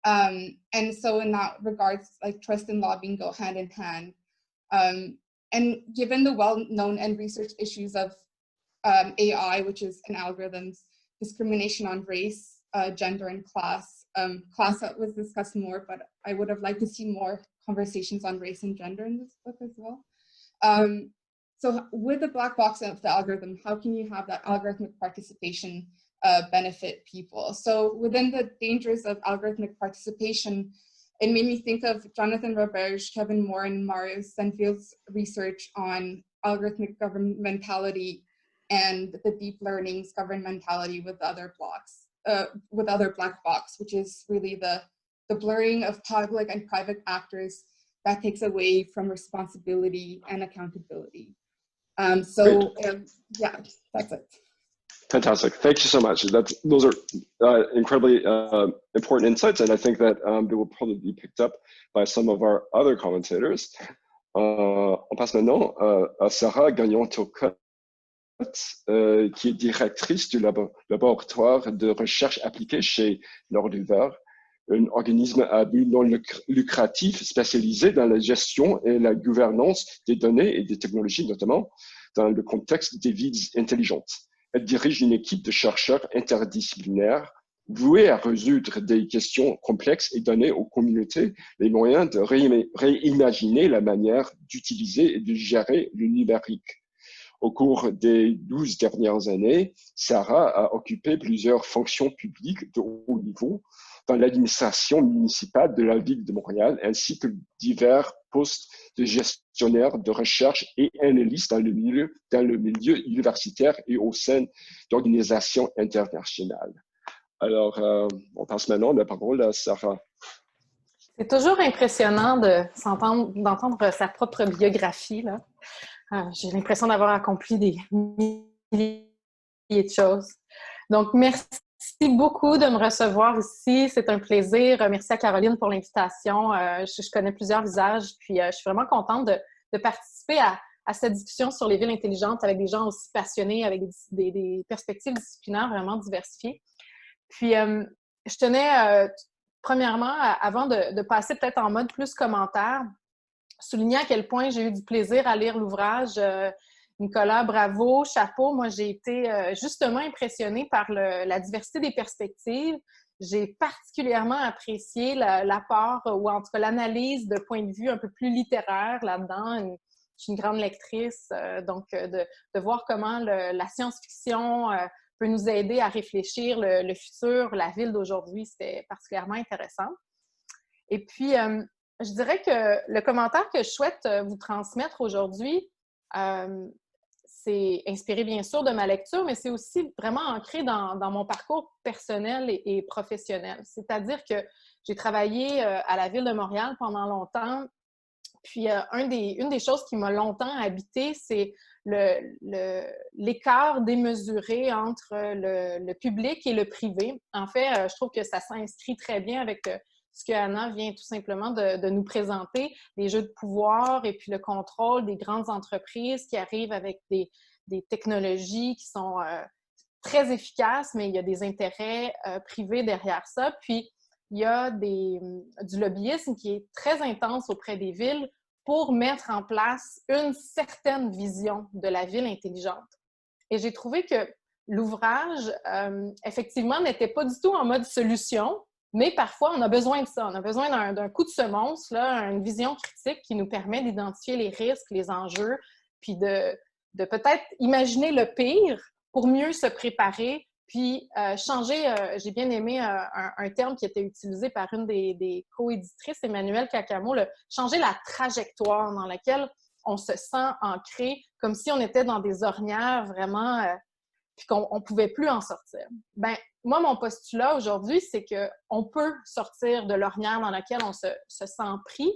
And so in that regards, like, trust and lobbying go hand in hand. And given the well-known and researched issues of AI, which is an algorithm's discrimination on race, gender, and class. Class was discussed more, but I would have liked to see more conversations on race and gender in this book as well. So with the black box of the algorithm, how can you have that algorithmic participation benefit people? So within the dangers of algorithmic participation, it made me think of Jonathan Roberge, Kevin Moore, and Mario Senfield's research on algorithmic governmentality and the deep learning's governmentality with other black box, which is really the blurring of public and private actors that takes away from responsibility and accountability. Yeah, that's it. Fantastic. Thank you so much. Those are incredibly important insights, and I think that they will probably be picked up by some of our other commentators. On passe maintenant à Sarah Gagnon-Turcotte, qui est directrice du laboratoire de recherche appliquée chez Nordliver, un organisme à but non lucratif spécialisé dans la gestion et la gouvernance des données et des technologies, notamment dans le contexte des villes intelligentes. Elle dirige une équipe de chercheurs interdisciplinaires vouée à résoudre des questions complexes et donner aux communautés les moyens de réimaginer la manière d'utiliser et de gérer le numérique. Au cours des 12 dernières années, Sarah a occupé plusieurs fonctions publiques de haut niveau dans l'administration municipale de la ville de Montréal, ainsi que divers postes de gestionnaire de recherche et analyste dans le milieu universitaire et au sein d'organisations internationales. Alors, on passe maintenant la parole à Sarah. C'est toujours impressionnant d'entendre sa propre biographie, là. J'ai l'impression d'avoir accompli des milliers de choses. Donc, merci beaucoup de me recevoir ici. C'est un plaisir. Merci à Caroline pour l'invitation. Je connais plusieurs visages, puis je suis vraiment contente de participer à cette discussion sur les villes intelligentes avec des gens aussi passionnés, avec des perspectives disciplinaires vraiment diversifiées. Puis, je tenais, premièrement, avant de passer peut-être en mode plus commentaire, souligner à quel point j'ai eu du plaisir à lire l'ouvrage. Nicolas, bravo, chapeau. Moi, j'ai été justement impressionnée par la diversité des perspectives. J'ai particulièrement apprécié l'apport, ou en tout cas l'analyse de points de vue un peu plus littéraires là-dedans. Je suis une grande lectrice, donc de voir comment la science-fiction peut nous aider à réfléchir le futur, la ville d'aujourd'hui, c'était particulièrement intéressant. Et puis, je dirais que le commentaire que je souhaite vous transmettre aujourd'hui, c'est inspiré bien sûr de ma lecture, mais c'est aussi vraiment ancré dans mon parcours personnel et professionnel. C'est-à-dire que j'ai travaillé à la Ville de Montréal pendant longtemps Puis, une des choses qui m'a longtemps habité, c'est l'écart démesuré entre le public et le privé. En fait, je trouve que ça s'inscrit très bien avec ce que Anna vient tout simplement de nous présenter, les jeux de pouvoir et puis le contrôle des grandes entreprises qui arrivent avec des technologies qui sont très efficaces, mais il y a des intérêts privés derrière ça. Puis, il y a du lobbyisme qui est très intense auprès des villes pour mettre en place une certaine vision de la ville intelligente. Et j'ai trouvé que l'ouvrage, effectivement, n'était pas du tout en mode solution, mais parfois, on a besoin de ça. On a besoin d'un coup de semonce, là, une vision critique qui nous permet d'identifier les risques, les enjeux, puis de peut-être imaginer le pire pour mieux se préparer, puis changer, j'ai bien aimé un terme qui était utilisé par une des co-éditrices, Emmanuelle Cacamo, changer la trajectoire dans laquelle on se sent ancré, comme si on était dans des ornières vraiment, puis qu'on ne pouvait plus en sortir. Ben, moi, mon postulat aujourd'hui, c'est qu'on peut sortir de l'ornière dans laquelle on se sent pris,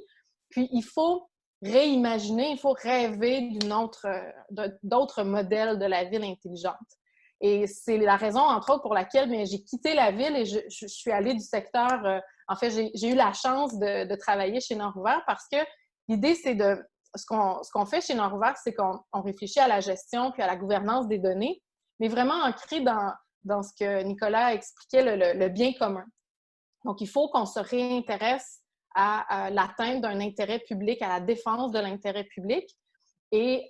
puis il faut réimaginer, il faut rêver d'autres modèles de la ville intelligente. Et c'est la raison, entre autres, pour laquelle j'ai quitté la ville et je suis allée du secteur. En fait, j'ai eu la chance de travailler chez Nord-Ouvert parce que l'idée, c'est ce qu'on fait chez Nord-Ouvert, c'est qu'on réfléchit à la gestion puis à la gouvernance des données, mais vraiment ancré dans ce que Nicolas expliquait, le bien commun. Donc, il faut qu'on se réintéresse à l'atteinte d'un intérêt public, à la défense de l'intérêt public. Et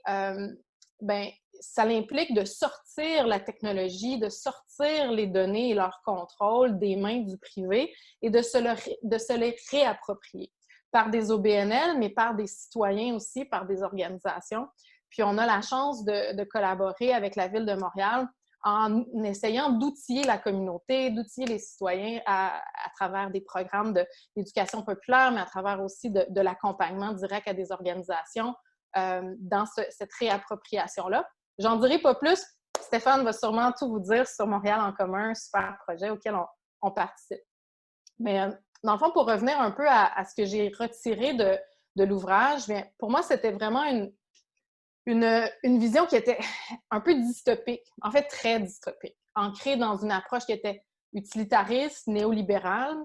ça implique de sortir la technologie, de sortir les données et leur contrôle des mains du privé et de se les réapproprier par des OBNL, mais par des citoyens aussi, par des organisations. Puis on a la chance de collaborer avec la Ville de Montréal en essayant d'outiller la communauté, d'outiller les citoyens à travers des programmes d'éducation populaire, mais à travers aussi de l'accompagnement direct à des organisations dans cette réappropriation-là. J'en dirai pas plus. Stéphane va sûrement tout vous dire sur Montréal en commun, un super projet auquel on participe. Mais dans le fond, pour revenir un peu à ce que j'ai retiré de l'ouvrage, pour moi, c'était vraiment une vision qui était un peu dystopique, en fait très dystopique, ancrée dans une approche qui était utilitariste, néolibérale.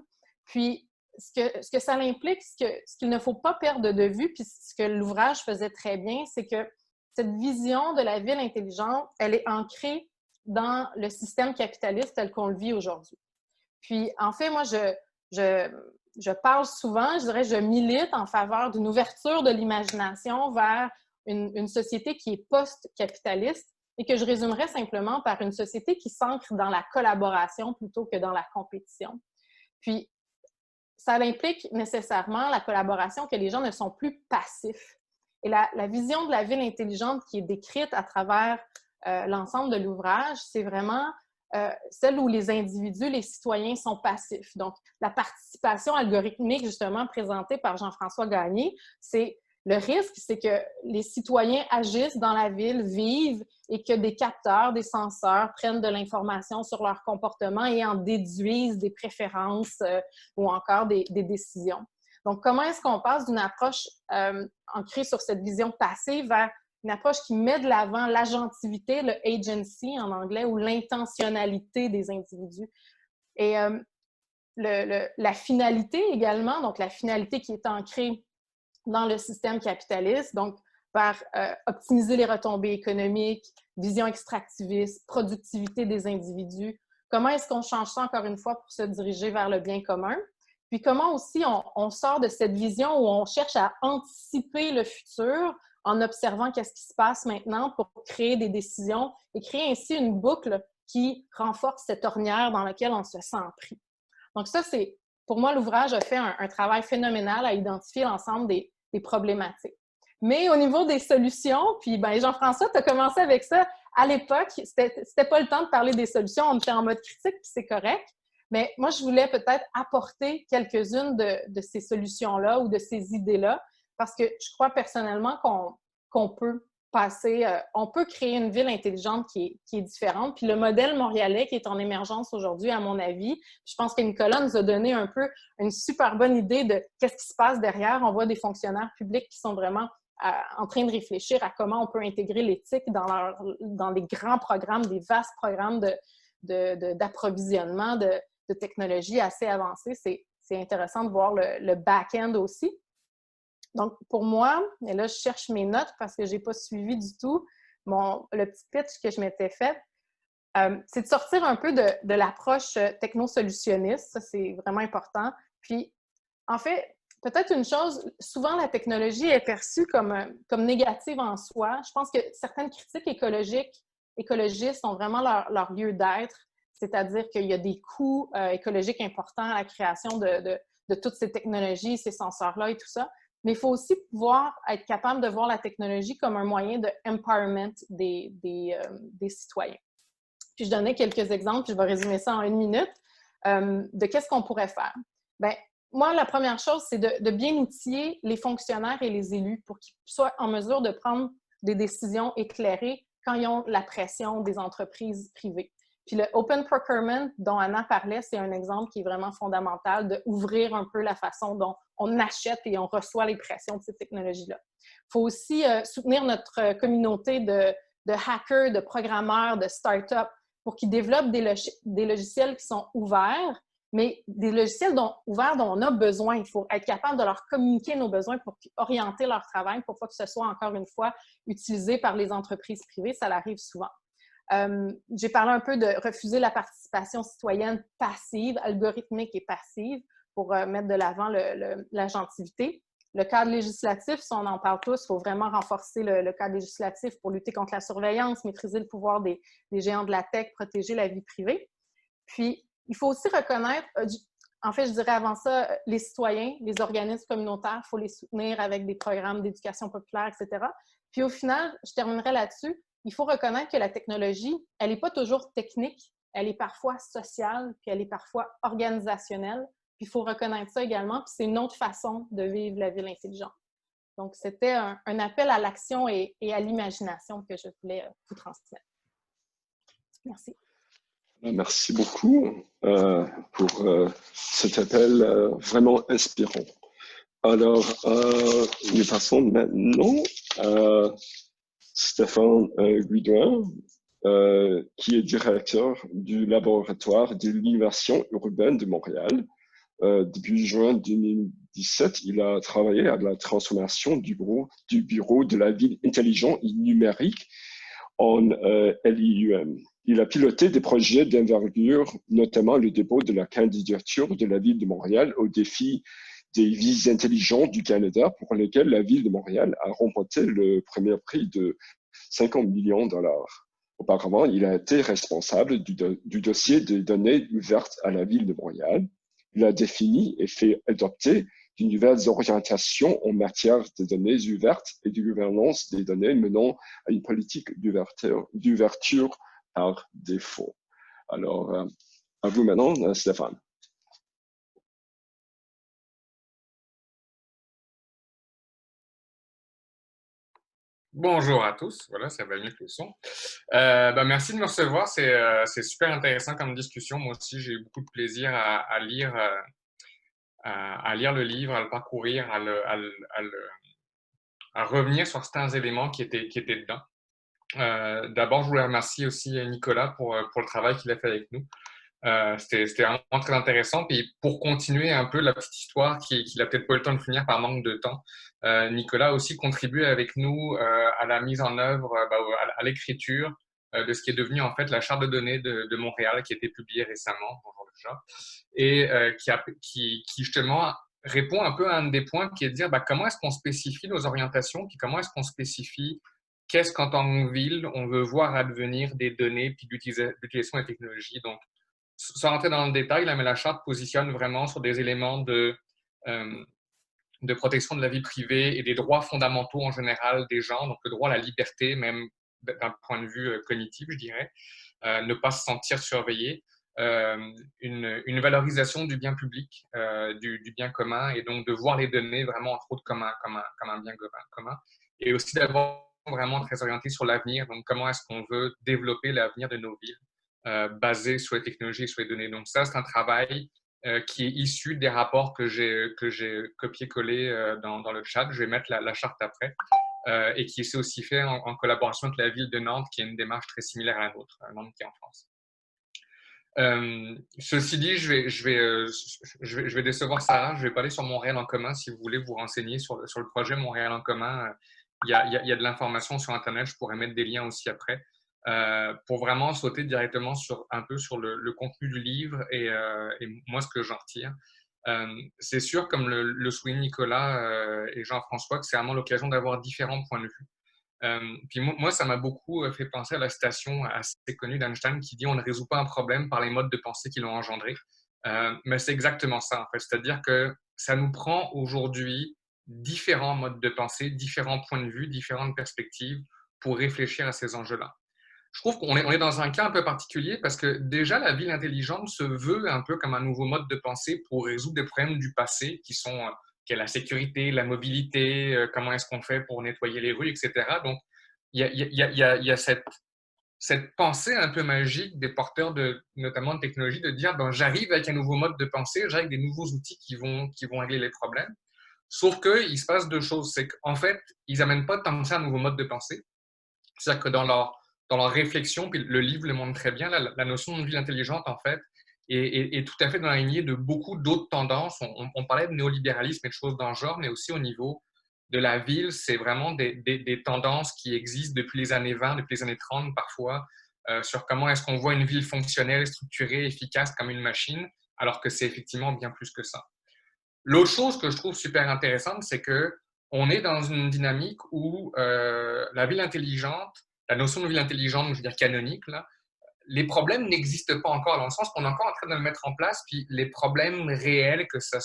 Puis, ce que ça implique, ce qu'il ne faut pas perdre de vue, puis ce que l'ouvrage faisait très bien, c'est que cette vision de la ville intelligente, elle est ancrée dans le système capitaliste tel qu'on le vit aujourd'hui. Puis, en fait, moi, je parle souvent, je dirais, je milite en faveur d'une ouverture de l'imagination vers une société qui est post-capitaliste et que je résumerais simplement par une société qui s'ancre dans la collaboration plutôt que dans la compétition. Puis, ça implique nécessairement la collaboration, que les gens ne sont plus passifs. Et la vision de la ville intelligente qui est décrite à travers l'ensemble de l'ouvrage, c'est vraiment celle où les individus, les citoyens sont passifs. Donc, la participation algorithmique, justement, présentée par Jean-François Gagné, le risque, c'est que les citoyens agissent dans la ville, vivent, et que des capteurs, des senseurs prennent de l'information sur leur comportement et en déduisent des préférences ou encore des décisions. Donc, comment est-ce qu'on passe d'une approche ancrée sur cette vision passive vers une approche qui met de l'avant l'agentivité, le agency en anglais, ou l'intentionnalité des individus? Et la finalité également, donc la finalité qui est ancrée dans le système capitaliste, donc par optimiser les retombées économiques, vision extractiviste, productivité des individus. Comment est-ce qu'on change ça, encore une fois, pour se diriger vers le bien commun? Puis comment aussi on sort de cette vision où on cherche à anticiper le futur en observant qu'est-ce qui se passe maintenant pour créer des décisions et créer ainsi une boucle qui renforce cette ornière dans laquelle on se sent pris. Donc ça, pour moi, l'ouvrage a fait un travail phénoménal à identifier l'ensemble des problématiques. Mais au niveau des solutions, puis Jean-François, tu as commencé avec ça à l'époque, c'était pas le temps de parler des solutions, on était en mode critique, puis c'est correct. Mais moi, je voulais peut-être apporter quelques-unes de ces solutions-là ou de ces idées-là, parce que je crois personnellement qu'on peut on peut créer une ville intelligente qui est différente. Puis le modèle montréalais qui est en émergence aujourd'hui, à mon avis, je pense que Nicolas nous a donné un peu une super bonne idée de qu'est-ce qui se passe derrière. On voit des fonctionnaires publics qui sont vraiment en train de réfléchir à comment on peut intégrer l'éthique dans les grands programmes, des vastes programmes d'approvisionnement de technologies assez avancées. C'est intéressant de voir le back-end aussi. Donc, pour moi, et là, je cherche mes notes parce que je n'ai pas suivi du tout le petit pitch que je m'étais fait. C'est de sortir un peu de l'approche technosolutionniste. Ça, c'est vraiment important. Puis, en fait, peut-être une chose, souvent la technologie est perçue comme négative en soi. Je pense que certaines critiques écologistes ont vraiment leur lieu d'être, c'est-à-dire qu'il y a des coûts écologiques importants à la création de toutes ces technologies, ces senseurs-là et tout ça. Mais il faut aussi pouvoir être capable de voir la technologie comme un moyen de empowerment des citoyens. Puis je donnais quelques exemples, je vais résumer ça en 1 minute, de qu'est-ce qu'on pourrait faire. Bien, moi, la première chose, c'est de bien outiller les fonctionnaires et les élus pour qu'ils soient en mesure de prendre des décisions éclairées quand ils ont la pression des entreprises privées. Puis le open procurement dont Anna parlait, c'est un exemple qui est vraiment fondamental d'ouvrir un peu la façon dont on achète et on reçoit les pressions de ces technologies-là. Il faut aussi soutenir notre communauté de hackers, de programmeurs, de start-up pour qu'ils développent des logiciels qui sont ouverts, mais des logiciels ouverts dont on a besoin. Il faut être capable de leur communiquer nos besoins pour orienter leur travail pour pas que ce soit, encore une fois, utilisé par les entreprises privées. Ça l'arrive souvent. J'ai parlé un peu de refuser la participation citoyenne passive, algorithmique et passive, pour mettre de l'avant l'agentivité. Le cadre législatif, si on en parle tous, il faut vraiment renforcer le cadre législatif pour lutter contre la surveillance, maîtriser le pouvoir des géants de la tech, protéger la vie privée. Puis, il faut aussi reconnaître, en fait, je dirais avant ça, les citoyens, les organismes communautaires, il faut les soutenir avec des programmes d'éducation populaire, etc. Puis au final, je terminerai là-dessus, il faut reconnaître que la technologie, elle n'est pas toujours technique, elle est parfois sociale, puis elle est parfois organisationnelle. Puis il faut reconnaître ça également, puis c'est une autre façon de vivre la ville intelligente. Donc, c'était un appel à l'action et à l'imagination que je voulais vous transmettre. Merci. Merci beaucoup pour cet appel vraiment inspirant. Alors, nous passons maintenant à Stéphane Guidouin, qui est directeur du laboratoire de l'innovation urbaine de Montréal. Depuis juin 2017, il a travaillé à la transformation du bureau de la ville intelligente et numérique en LIUM. Il a piloté des projets d'envergure, notamment le dépôt de la candidature de la ville de Montréal au défi des villes intelligentes du Canada, pour lesquelles la ville de Montréal a remporté le premier prix de 50 millions de dollars. Auparavant, il a été responsable du dossier des données ouvertes à la ville de Montréal. Il a défini et fait adopter de nouvelles orientations en matière de données ouvertes et de gouvernance des données menant à une politique d'ouverture par défaut. Alors, à vous maintenant, Stéphane. Bonjour à tous, voilà, ça va mieux que le son. Merci de me recevoir, c'est super intéressant comme discussion. Moi aussi, j'ai eu beaucoup de plaisir à lire le livre, à le parcourir, à revenir sur certains éléments qui étaient dedans. D'abord, je voulais remercier aussi Nicolas pour le travail qu'il a fait avec nous. C'était vraiment très intéressant. Puis pour continuer un peu la petite histoire qu'il n'a peut-être pas eu le temps de finir par manque de temps, Nicolas a aussi contribué avec nous à la mise en œuvre, à l'écriture de ce qui est devenu en fait la charte de données de Montréal, qui a été publiée récemment, bonjour le chat, et qui justement répond un peu à un des points qui est de dire comment est-ce qu'on spécifie nos orientations, puis comment est-ce qu'on spécifie qu'est-ce qu'en tant que ville on veut voir advenir des données puis l'utilisation des technologies. Donc, sans rentrer dans le détail, mais la charte positionne vraiment sur des éléments de protection de la vie privée et des droits fondamentaux en général des gens, donc le droit à la liberté, même d'un point de vue cognitif, je dirais, ne pas se sentir surveillé, une valorisation du bien public, du bien commun, et donc de voir les données vraiment entre autres comme un bien commun, et aussi d'avoir vraiment très orientée sur l'avenir. Donc, comment est-ce qu'on veut développer l'avenir de nos villes basé sur les technologies et sur les données. Donc, ça, c'est un travail qui est issu des rapports que j'ai copié-collé dans le chat. Je vais mettre la charte après. Et qui s'est aussi fait en collaboration avec la ville de Nantes, qui a une démarche très similaire à la nôtre, Nantes qui est en France. Ceci dit, je vais décevoir Sarah, je vais pas aller sur Montréal en commun. Si vous voulez vous renseigner sur le projet Montréal en commun, il y a de l'information sur Internet, je pourrais mettre des liens aussi après, pour vraiment sauter directement un peu sur le contenu du livre et moi ce que j'en retire. C'est sûr, comme le souligne Nicolas et Jean-François, que c'est vraiment l'occasion d'avoir différents points de vue. Puis moi, ça m'a beaucoup fait penser à la citation assez connue d'Einstein qui dit « On ne résout pas un problème par les modes de pensée qui l'ont engendré ». Mais c'est exactement ça, en fait. C'est-à-dire que ça nous prend aujourd'hui différents modes de pensée, différents points de vue, différentes perspectives pour réfléchir à ces enjeux-là. Je trouve qu'on est dans un cas un peu particulier parce que déjà, la ville intelligente se veut un peu comme un nouveau mode de pensée pour résoudre des problèmes du passé qui sont la sécurité, la mobilité, comment est-ce qu'on fait pour nettoyer les rues, etc. Donc, il y a cette pensée un peu magique des porteurs notamment de technologie de dire ben, j'arrive avec un nouveau mode de pensée, j'arrive avec des nouveaux outils qui vont régler les problèmes. Sauf qu'il se passe deux choses. C'est qu'en fait, ils n'amènent pas tant que ça un nouveau mode de pensée. C'est-à-dire que dans leur réflexion, puis le livre le montre très bien, la notion de ville intelligente, en fait, est tout à fait dans la lignée de beaucoup d'autres tendances. On parlait de néolibéralisme et de choses dans le genre, mais aussi au niveau de la ville, c'est vraiment des tendances qui existent depuis les années 20, depuis les années 30 parfois, sur comment est-ce qu'on voit une ville fonctionnelle, structurée, efficace comme une machine, alors que c'est effectivement bien plus que ça. L'autre chose que je trouve super intéressante, c'est qu'on est dans une dynamique où la ville intelligente, la notion de ville intelligente, je veux dire canonique, là, les problèmes n'existent pas encore, dans le sens qu'on est encore en train de le mettre en place, puis les problèmes réels que ça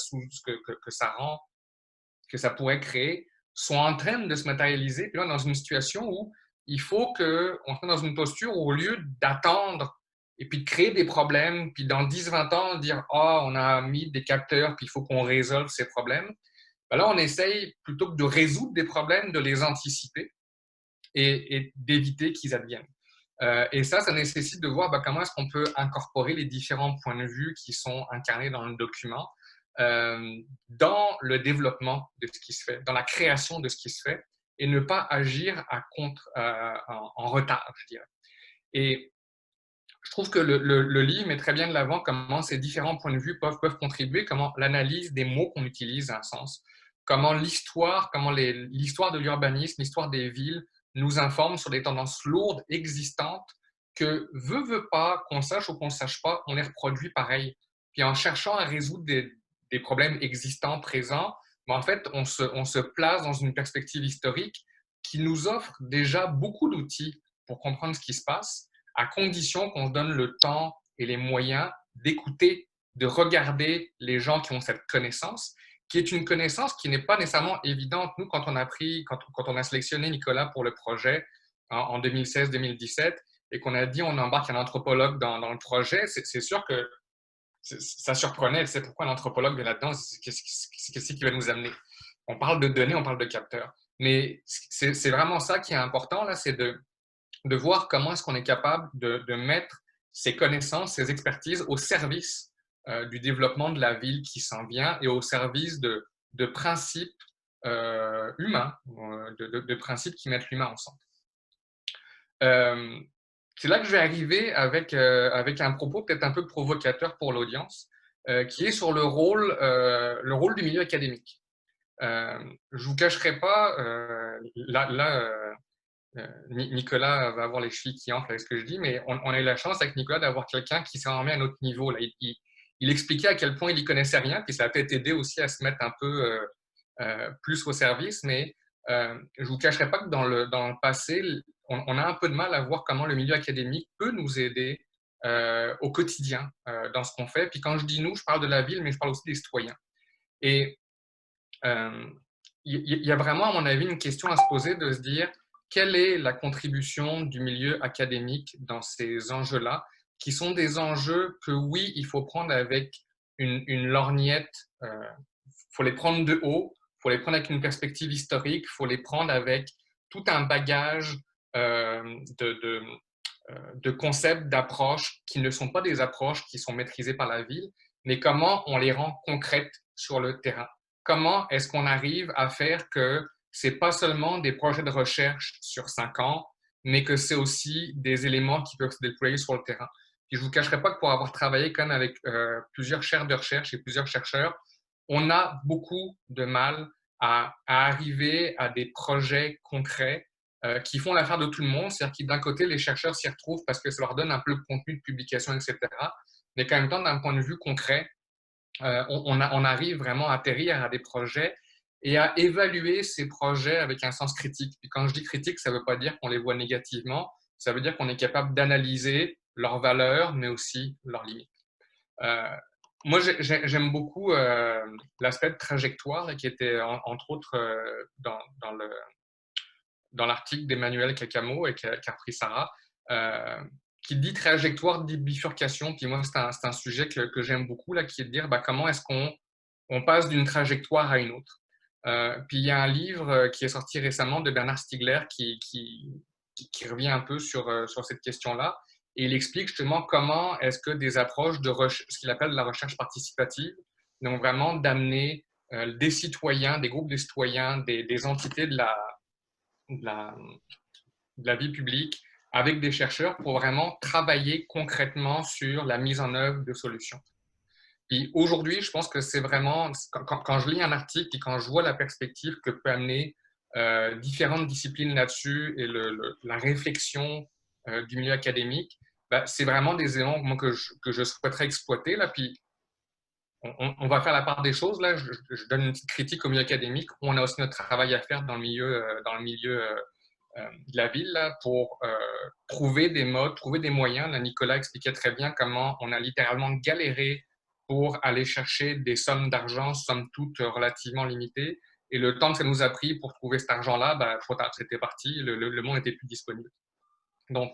pourrait créer sont en train de se matérialiser. Puis là, dans une situation où il faut qu'on soit dans une posture où, au lieu d'attendre et puis de créer des problèmes, puis dans 10-20 ans, dire « Ah, on a mis des capteurs, puis il faut qu'on résolve ces problèmes », ben là, on essaye, plutôt que de résoudre des problèmes, de les anticiper et d'éviter qu'ils adviennent. Et ça nécessite de voir comment est-ce qu'on peut incorporer les différents points de vue qui sont incarnés dans le document dans le développement de ce qui se fait, dans la création de ce qui se fait, et ne pas agir en retard, je dirais. Et je trouve que le livre met très bien de l'avant comment ces différents points de vue peuvent contribuer, comment l'analyse des mots qu'on utilise a un sens, comment l'histoire de l'urbanisme, l'histoire des villes nous informe sur des tendances lourdes existantes que, veut pas, qu'on sache ou qu'on ne sache pas, on les reproduit pareil. Puis en cherchant à résoudre des problèmes existants, présents, mais en fait, on se place dans une perspective historique qui nous offre déjà beaucoup d'outils pour comprendre ce qui se passe, à condition qu'on se donne le temps et les moyens d'écouter, de regarder les gens qui ont cette connaissance, qui est une connaissance qui n'est pas nécessairement évidente. Nous, quand on a sélectionné Nicolas pour le projet en 2016-2017 et qu'on a dit on embarque un anthropologue dans le projet, c'est sûr que ça surprenait. C'est pourquoi l'anthropologue est là-dedans, qu'est-ce qui va nous amener? On parle de données, on parle de capteurs. Mais c'est vraiment ça qui est important, là, c'est de voir comment est-ce qu'on est capable de mettre ces connaissances, ces expertises au service du développement de la ville qui s'en vient et au service de principes humains, de principes qui mettent l'humain au centre. C'est là que je vais arriver avec un propos peut-être un peu provocateur pour l'audience, qui est sur le rôle du milieu académique. Je ne vous cacherai pas, Nicolas va avoir les chevilles qui enflent avec ce que je dis, mais on a eu la chance avec Nicolas d'avoir quelqu'un qui s'est remis à un autre niveau. Là. Il expliquait à quel point il n'y connaissait rien, puis ça a peut-être aidé aussi à se mettre un peu plus au service, mais je ne vous cacherai pas que dans le passé, on a un peu de mal à voir comment le milieu académique peut nous aider au quotidien dans ce qu'on fait. Puis quand je dis nous, je parle de la ville, mais je parle aussi des citoyens. Et il y a vraiment, à mon avis, une question à se poser de se dire quelle est la contribution du milieu académique dans ces enjeux-là, qui sont des enjeux que, oui, il faut prendre avec une lorgnette, il faut les prendre de haut, il faut les prendre avec une perspective historique, il faut les prendre avec tout un bagage de concepts, d'approches qui ne sont pas des approches qui sont maîtrisées par la ville, mais comment on les rend concrètes sur le terrain. Comment est-ce qu'on arrive à faire que ce n'est pas seulement des projets de recherche sur 5 ans, mais que c'est aussi des éléments qui peuvent se déployer sur le terrain. Puis je ne vous cacherai pas que pour avoir travaillé quand même avec plusieurs chaires de recherche et plusieurs chercheurs, on a beaucoup de mal à arriver à des projets concrets qui font l'affaire de tout le monde. C'est-à-dire que d'un côté, les chercheurs s'y retrouvent parce que ça leur donne un peu le contenu de publication, etc. Mais qu'en même temps, d'un point de vue concret, on arrive vraiment à atterrir à des projets et à évaluer ces projets avec un sens critique. Puis quand je dis critique, ça ne veut pas dire qu'on les voit négativement, ça veut dire qu'on est capable d'analyser leurs valeurs, mais aussi leurs limites. Moi, j'aime beaucoup l'aspect de trajectoire qui était, entre autres, dans l'article d'Emmanuel Cacamo et qu'a repris Sarah, qui dit trajectoire de bifurcation. Puis moi, c'est un sujet que j'aime beaucoup, là, qui est de dire comment est-ce qu'on passe d'une trajectoire à une autre. Puis il y a un livre qui est sorti récemment de Bernard Stiegler qui revient un peu sur cette question-là. Et il explique justement comment est-ce que des approches de ce qu'il appelle la recherche participative, donc vraiment d'amener des citoyens, des groupes de citoyens, des entités de la vie publique avec des chercheurs pour vraiment travailler concrètement sur la mise en œuvre de solutions. Puis aujourd'hui, je pense que c'est vraiment, quand je lis un article et quand je vois la perspective que peut amener différentes disciplines là-dessus et la réflexion du milieu académique, c'est vraiment des éléments moi, que je souhaiterais exploiter. Là. Puis on va faire la part des choses. Là. Je donne une petite critique au milieu académique. On a aussi notre travail à faire dans le milieu de la ville là, pour trouver des modes, trouver des moyens. Là, Nicolas expliquait très bien comment on a littéralement galéré pour aller chercher des sommes d'argent, somme toute relativement limitées. Et le temps que ça nous a pris pour trouver cet argent-là, trop tard, c'était parti, le monde n'était plus disponible. Donc,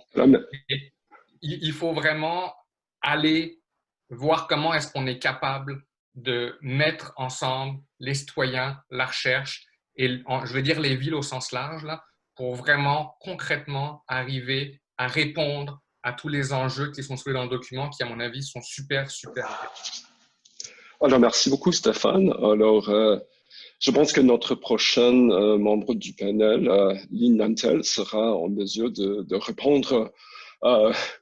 il faut vraiment aller voir comment est-ce qu'on est capable de mettre ensemble les citoyens, la recherche, et je veux dire les villes au sens large, là, pour vraiment concrètement arriver à répondre à tous les enjeux qui sont soulevés dans le document, qui à mon avis sont super, super intéressants. Alors, merci beaucoup Stéphane. Alors, je pense que notre prochain membre du panel, Lynn Nantel, sera en mesure de répondre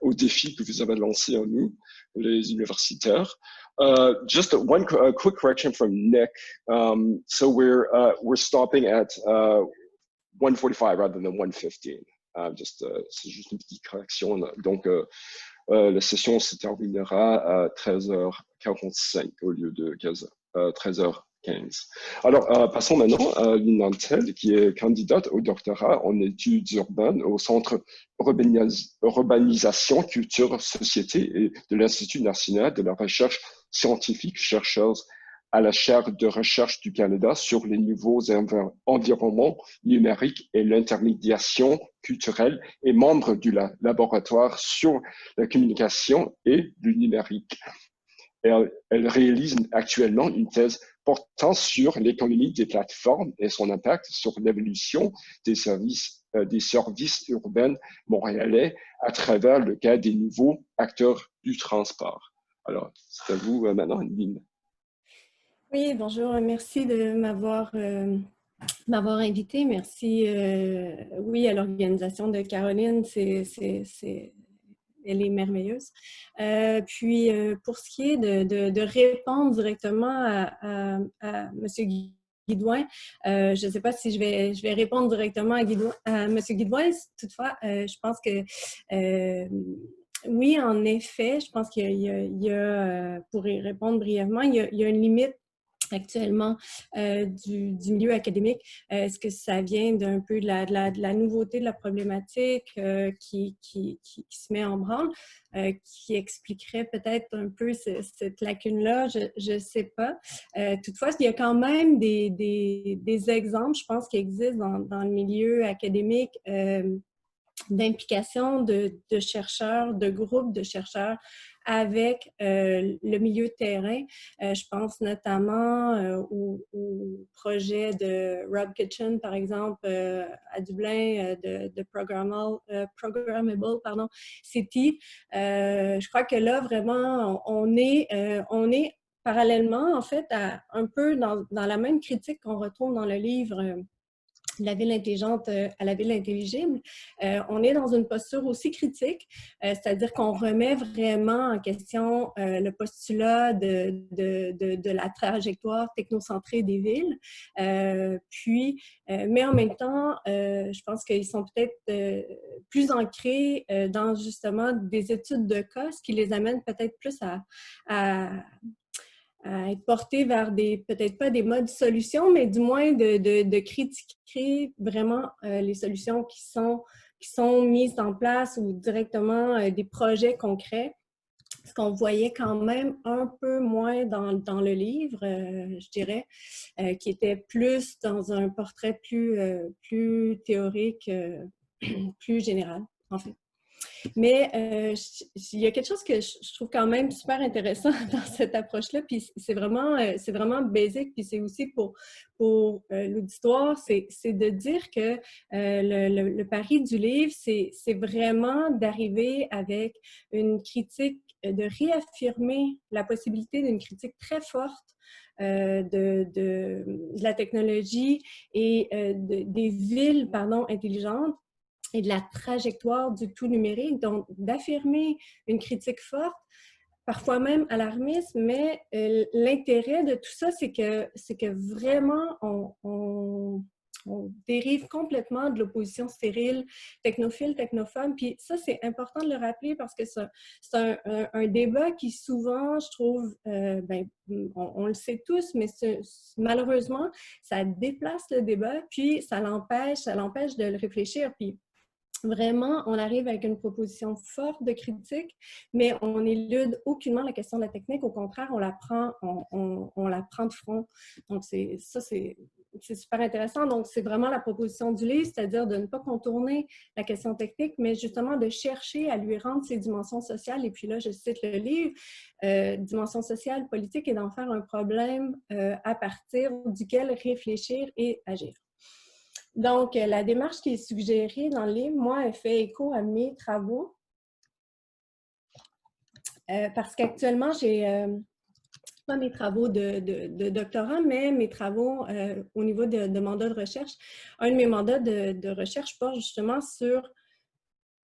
aux défis que vous avez lancés en nous, les universitaires. Just one quick correction from Nick. So we're stopping at 1:45 rather than 1:15. C'est juste une petite correction. Donc, la session se terminera à 13h45 au lieu de 13h15. Alors, passons maintenant à Lynn Nantel, qui est candidate au doctorat en études urbaines au Centre Urbanisation, Culture, Société et de l'Institut national de la recherche scientifique, chercheuse à la chaire de recherche du Canada sur les nouveaux environnements numériques et l'intermédiation culturelle et membre du laboratoire sur la communication et le numérique. Elle réalise actuellement une thèse portant sur l'économie des plateformes et son impact sur l'évolution des services urbains montréalais à travers le cas des nouveaux acteurs du transport. Alors, c'est à vous maintenant, Lynn. Oui, bonjour. Merci de m'avoir invité. Merci, oui, à l'organisation de Caroline. Elle est merveilleuse. Puis, pour ce qui est de répondre directement à M. Guidouin, je ne sais pas si je vais répondre directement à M. Guidouin. Toutefois, je pense que oui, en effet, je pense qu'il y a, pour y répondre brièvement, il y a une limite actuellement du milieu académique. Est-ce que ça vient d'un peu de la nouveauté de la problématique qui se met en branle, qui expliquerait peut-être un peu cette lacune-là? Je ne sais pas. Toutefois, il y a quand même des exemples, je pense, qui existent dans le milieu académique d'implication de chercheurs, de groupes de chercheurs avec le milieu de terrain. Je pense notamment au projet de Rob Kitchen, par exemple, à Dublin, de Programmable City. Je crois que là, vraiment, on est parallèlement, en fait, un peu dans la même critique qu'on retrouve dans le livre La ville intelligente à la ville intelligible. On est dans une posture aussi critique, c'est-à-dire qu'on remet vraiment en question le postulat de la trajectoire technocentrée des villes. Mais en même temps, je pense qu'ils sont peut-être plus ancrés dans justement des études de cas, ce qui les amène peut-être plus à être portés vers peut-être pas des modes solutions, mais du moins de critiquer vraiment les solutions qui sont mises en place ou directement des projets concrets. Ce qu'on voyait quand même un peu moins dans le livre, je dirais, qui était plus dans un portrait plus théorique, plus général, en fait. Mais il y a quelque chose que je trouve quand même super intéressant dans cette approche-là, puis c'est vraiment basique, puis c'est aussi pour l'auditoire, c'est de dire que le pari du livre, c'est vraiment d'arriver avec une critique, de réaffirmer la possibilité d'une critique très forte de la technologie et des villes, intelligentes, et de la trajectoire du tout numérique, donc d'affirmer une critique forte, parfois même alarmiste, mais l'intérêt de tout ça, c'est que vraiment, on dérive complètement de l'opposition stérile, technophile, technophone, puis ça, c'est important de le rappeler parce que c'est un débat qui souvent, je trouve, on le sait tous, mais malheureusement, ça déplace le débat, puis ça l'empêche de le réfléchir, puis vraiment, on arrive avec une proposition forte de critique, mais on n'élude aucunement la question de la technique. Au contraire, on la prend de front. Donc, c'est super intéressant. Donc, c'est vraiment la proposition du livre, c'est-à-dire de ne pas contourner la question technique, mais justement de chercher à lui rendre ses dimensions sociales. Et puis là, je cite le livre, dimension sociale, politique, et d'en faire un problème à partir duquel réfléchir et agir. Donc, la démarche qui est suggérée dans le livre, moi, elle fait écho à mes travaux. Parce qu'actuellement, j'ai pas mes travaux de doctorat, mais mes travaux au niveau de mandats de recherche. Un de mes mandats de recherche porte justement sur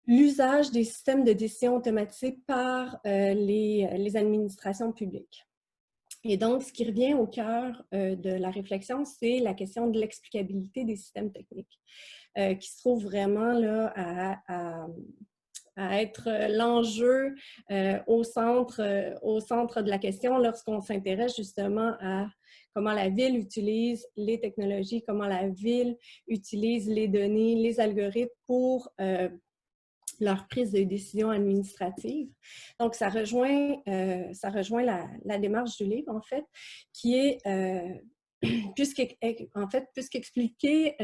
l'usage des systèmes de décision automatisés par les administrations publiques. Et donc, ce qui revient au cœur de la réflexion, c'est la question de l'explicabilité des systèmes techniques, qui se trouve vraiment là à être l'enjeu au centre de la question lorsqu'on s'intéresse justement à comment la ville utilise les technologies, comment la ville utilise les données, les algorithmes pour leur prise de décision administrative. Donc, ça rejoint la démarche du livre, en fait, qui est, puisqu'expliquer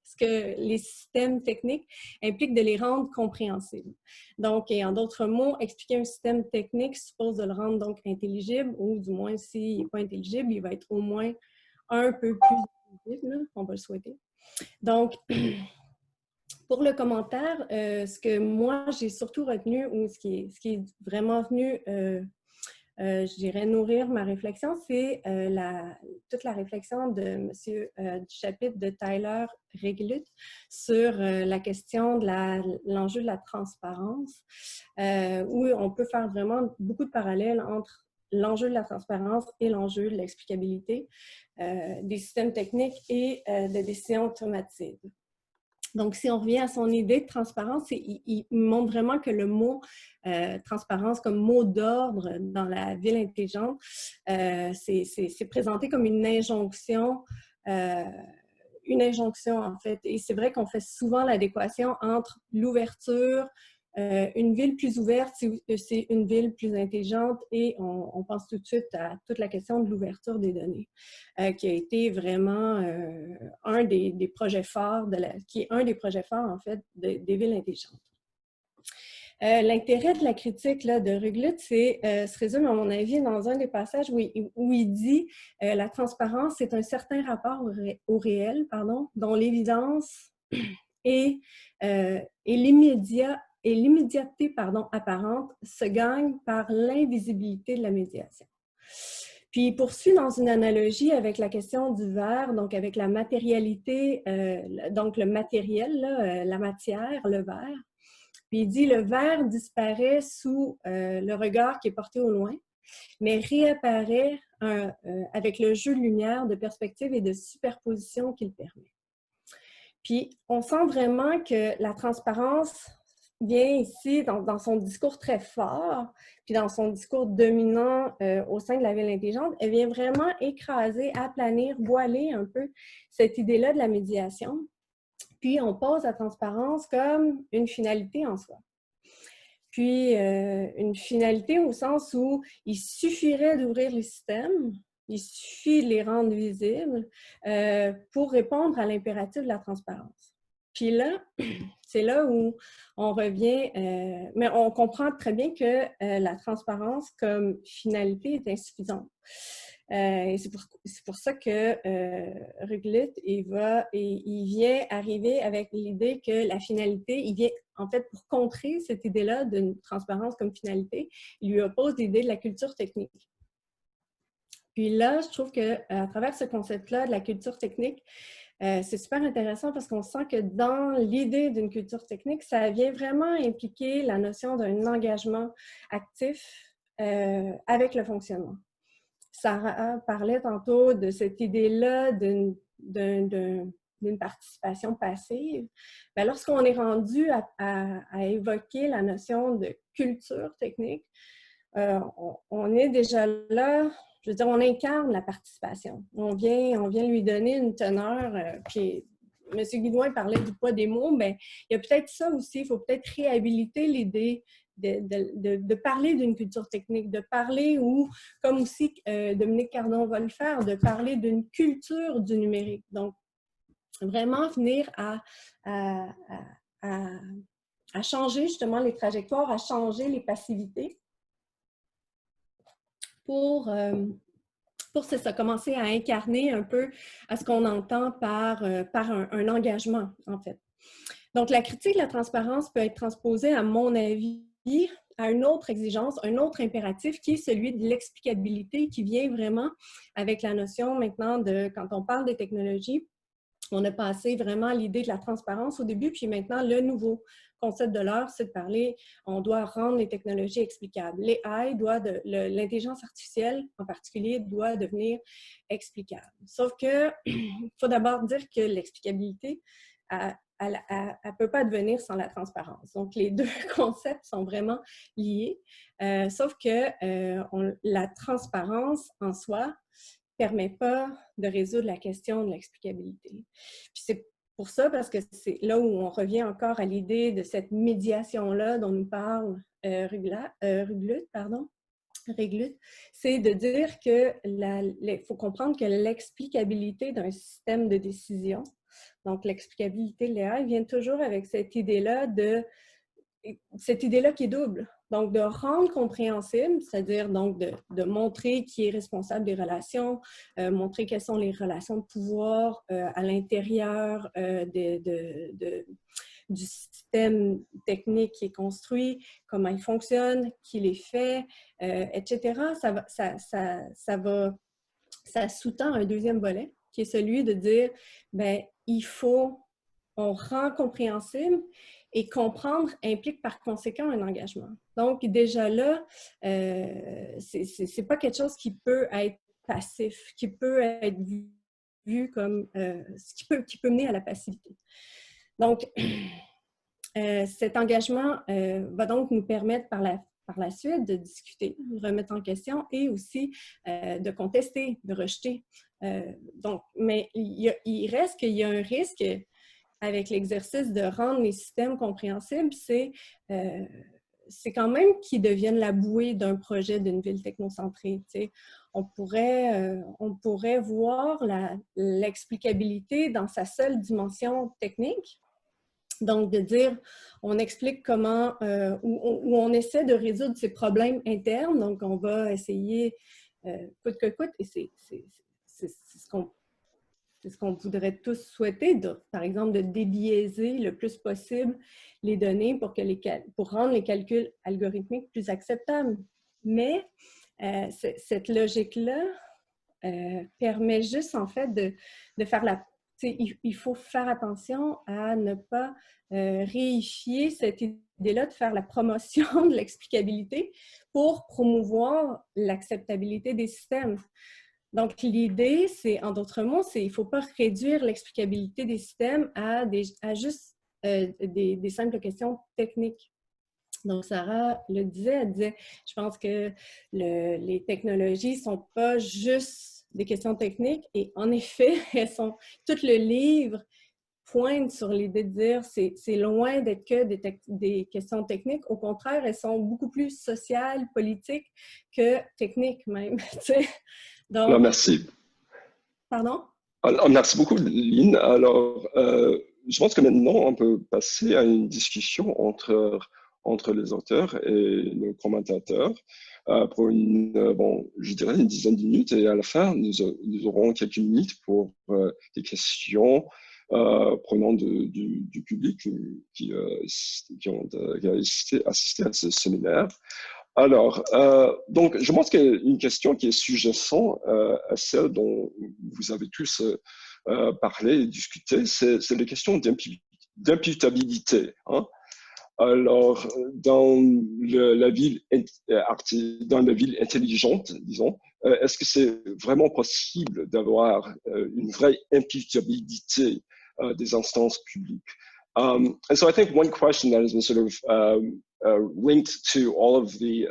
ce que les systèmes techniques impliquent de les rendre compréhensibles. Donc, et en d'autres mots, expliquer un système technique suppose de le rendre donc intelligible, ou du moins, s'il n'est pas intelligible, il va être au moins un peu plus intelligible, on va le souhaiter. Donc, pour le commentaire, ce que moi, j'ai surtout retenu, ou ce qui est vraiment venu, je dirais, nourrir ma réflexion, c'est toute la réflexion de monsieur, du chapitre de Tyler Reglut sur la question de l'enjeu de la transparence, où on peut faire vraiment beaucoup de parallèles entre l'enjeu de la transparence et l'enjeu de l'explicabilité des systèmes techniques et de décisions automatisées. Donc, si on revient à son idée de transparence, il montre vraiment que le mot transparence comme mot d'ordre dans la ville intelligente, c'est présenté comme une injonction en fait. Et c'est vrai qu'on fait souvent l'adéquation entre l'ouverture, Une ville plus ouverte, c'est une ville plus intelligente et on pense tout de suite à toute la question de l'ouverture des données, qui a été vraiment un des projets forts, qui est un des projets forts, en fait, des villes intelligentes. L'intérêt de la critique là, de Ruglut, se résume, à mon avis, dans un des passages où il dit la transparence, c'est un certain rapport au réel, dont l'évidence et l'immédiateté apparente se gagnent par l'invisibilité de la médiation. Puis il poursuit dans une analogie avec la question du verre, donc avec la matérialité, donc le matériel, là, la matière, le verre. Puis il dit, le verre disparaît sous le regard qui est porté au loin, mais réapparaît avec le jeu de lumière, de perspective et de superposition qu'il permet. Puis on sent vraiment que la transparence vient ici, dans son discours très fort, puis dans son discours dominant au sein de la ville intelligente, elle vient vraiment écraser, aplanir, voiler un peu cette idée-là de la médiation. Puis, on pose la transparence comme une finalité en soi. Puis, une finalité au sens où il suffirait d'ouvrir les systèmes, il suffit de les rendre visibles pour répondre à l'impératif de la transparence. Puis là, c'est là où on revient, mais on comprend très bien que la transparence comme finalité est insuffisante. Et c'est pour ça que Ruglut, il vient arriver avec l'idée que la finalité, il vient, en fait, pour contrer cette idée-là d'une transparence comme finalité, il lui oppose l'idée de la culture technique. Puis là, je trouve qu'à travers ce concept-là de la culture technique, c'est super intéressant parce qu'on sent que dans l'idée d'une culture technique, ça vient vraiment impliquer la notion d'un engagement actif avec le fonctionnement. Sarah parlait tantôt de cette idée-là d'une participation passive. Bien, lorsqu'on est rendu à évoquer la notion de culture technique, on est déjà là, je veux dire, on incarne la participation. On vient lui donner une teneur, puis M. Guidouin parlait du poids des mots, mais il y a peut-être ça aussi, il faut peut-être réhabiliter l'idée de parler d'une culture technique, de parler, ou comme aussi Dominique Cardon va le faire, de parler d'une culture du numérique. Donc, vraiment venir à changer justement les trajectoires, à changer les passivités pour c'est ça, commencer à incarner un peu à ce qu'on entend par un engagement, en fait. Donc, la critique de la transparence peut être transposée, à mon avis, à une autre exigence, un autre impératif qui est celui de l'explicabilité, qui vient vraiment avec la notion maintenant de, quand on parle des technologies, on a passé vraiment à l'idée de la transparence au début, puis maintenant, le nouveau concept de l'heure, c'est de parler, on doit rendre les technologies explicables. L'intelligence artificielle, en particulier, doit devenir explicable. Sauf que, il faut d'abord dire que l'explicabilité, elle ne peut pas devenir sans la transparence. Donc, les deux concepts sont vraiment liés, sauf que la transparence en soi ne permet pas de résoudre la question de l'explicabilité. Puis c'est pour ça, parce que c'est là où on revient encore à l'idée de cette médiation-là dont nous parle Ruglut, c'est de dire qu'il faut comprendre que l'explicabilité d'un système de décision, donc l'explicabilité de l'AI, vient toujours avec cette idée-là qui est double. Donc, de rendre compréhensible, c'est-à-dire donc de montrer qui est responsable des relations, montrer quelles sont les relations de pouvoir à l'intérieur du système technique qui est construit, comment il fonctionne, qui les fait, etc. Ça sous-tend un deuxième volet, qui est celui de dire, bien, on rend compréhensible, et comprendre implique par conséquent un engagement. Donc, déjà là, c'est pas quelque chose qui peut être passif, qui peut être vu comme qui peut mener à la passivité. Donc, cet engagement va donc nous permettre par la suite de discuter, de remettre en question et aussi de contester, de rejeter. Mais il reste qu'il y a un risque avec l'exercice de rendre les systèmes compréhensibles, c'est quand même qu'ils deviennent la bouée d'un projet d'une ville technocentrée. On pourrait voir l'explicabilité dans sa seule dimension technique. Donc, de dire, on explique comment, ou on essaie de résoudre ces problèmes internes. Donc, on va essayer coûte que coûte, et c'est ce qu'on voudrait tous souhaiter, par exemple, de débiaiser le plus possible les données pour rendre les calculs algorithmiques plus acceptables. Mais cette logique-là permet juste, en fait, de faire il faut faire attention à ne pas réifier cette idée-là de faire la promotion de l'explicabilité pour promouvoir l'acceptabilité des systèmes. Donc, l'idée, c'est, en d'autres mots, il ne faut pas réduire l'explicabilité des systèmes à juste des simples questions techniques. Donc, Sarah le disait, elle disait, je pense que les technologies ne sont pas juste des questions techniques, et en effet, tout le livre pointe sur l'idée de dire c'est loin d'être que des questions techniques. Au contraire, elles sont beaucoup plus sociales, politiques que techniques même. Donc, Alors, merci. Pardon? Alors, merci beaucoup, Lynn. Alors, je pense que maintenant, on peut passer à une discussion entre les auteurs et nos commentateurs pour je dirais une dizaine de minutes. Et à la fin, nous aurons quelques minutes pour des questions provenant du public qui ont assisté à ce séminaire. Alors, donc, je pense qu'une question qui est sous-jacente à celle dont vous avez tous parlé et discuté, c'est les questions d'imputabilité. Hein? Alors, dans la ville intelligente, disons, est-ce que c'est vraiment possible d'avoir une vraie imputabilité des instances publiques? And so I think one question that has been sort of linked to all of the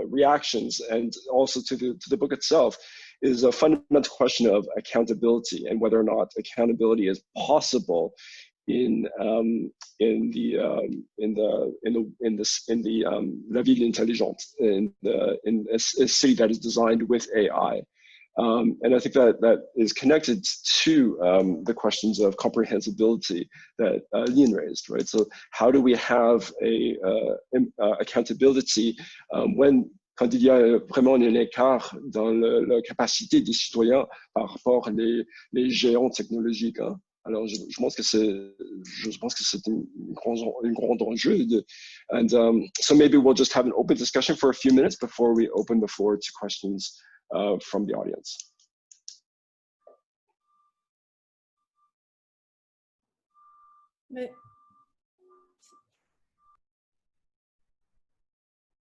reactions and also to the book itself is a fundamental question of accountability and whether or not accountability is possible in La Ville Intelligente, in a city that is designed with AI. And I think that is connected to the questions of comprehensibility that Lynn raised, right? So how do we have accountability quand il y a vraiment un écart dans la capacité des citoyens par rapport les géants technologiques, hein? Alors, je pense que c'est un grand enjeu. And so maybe we'll just have an open discussion for a few minutes before we open the floor to questions from the audience. Mais...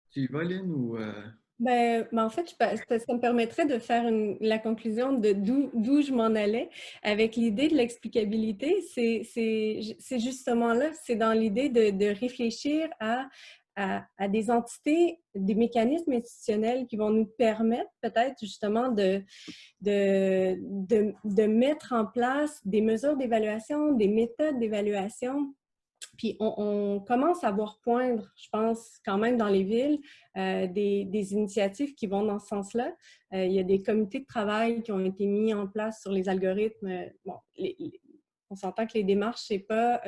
Tu y vas, Lynn, ou... en fait, ça me permettrait de faire la conclusion de d'où je m'en allais avec l'idée de l'explicabilité. C'est justement là, c'est dans l'idée de réfléchir à des entités, des mécanismes institutionnels qui vont nous permettre peut-être justement de mettre en place des mesures d'évaluation, des méthodes d'évaluation. Puis on commence à voir poindre, je pense, quand même dans les villes, des initiatives qui vont dans ce sens-là. Il y a des comités de travail qui ont été mis en place sur les algorithmes. Bon, on s'entend que les démarches, c'est pas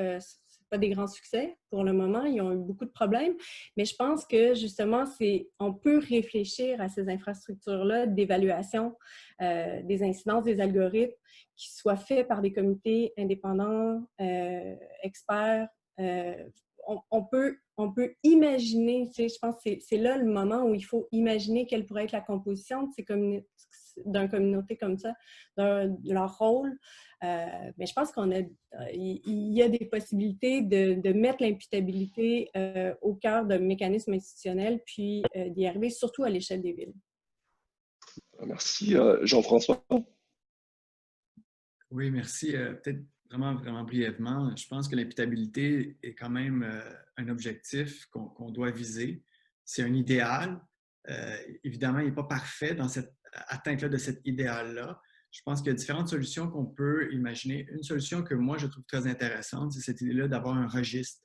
des grands succès pour le moment. Ils ont eu beaucoup de problèmes. Mais je pense que, justement, on peut réfléchir à ces infrastructures-là d'évaluation des incidences des algorithmes qui soient faits par des comités indépendants, experts. On peut imaginer, je pense que c'est là le moment où il faut imaginer quelle pourrait être la composition d'une communauté comme ça, de leur rôle. Mais je pense il y a des possibilités de mettre l'imputabilité au cœur d'un mécanisme institutionnel, puis d'y arriver surtout à l'échelle des villes. Merci. Jean-François? Oui, merci. Peut-être vraiment brièvement, je pense que l'imputabilité est quand même un objectif qu'on doit viser. C'est un idéal. Évidemment, il n'est pas parfait dans cette atteinte-là de cet idéal-là. Je pense qu'il y a différentes solutions qu'on peut imaginer. Une solution que moi, je trouve très intéressante, c'est cette idée-là d'avoir un registre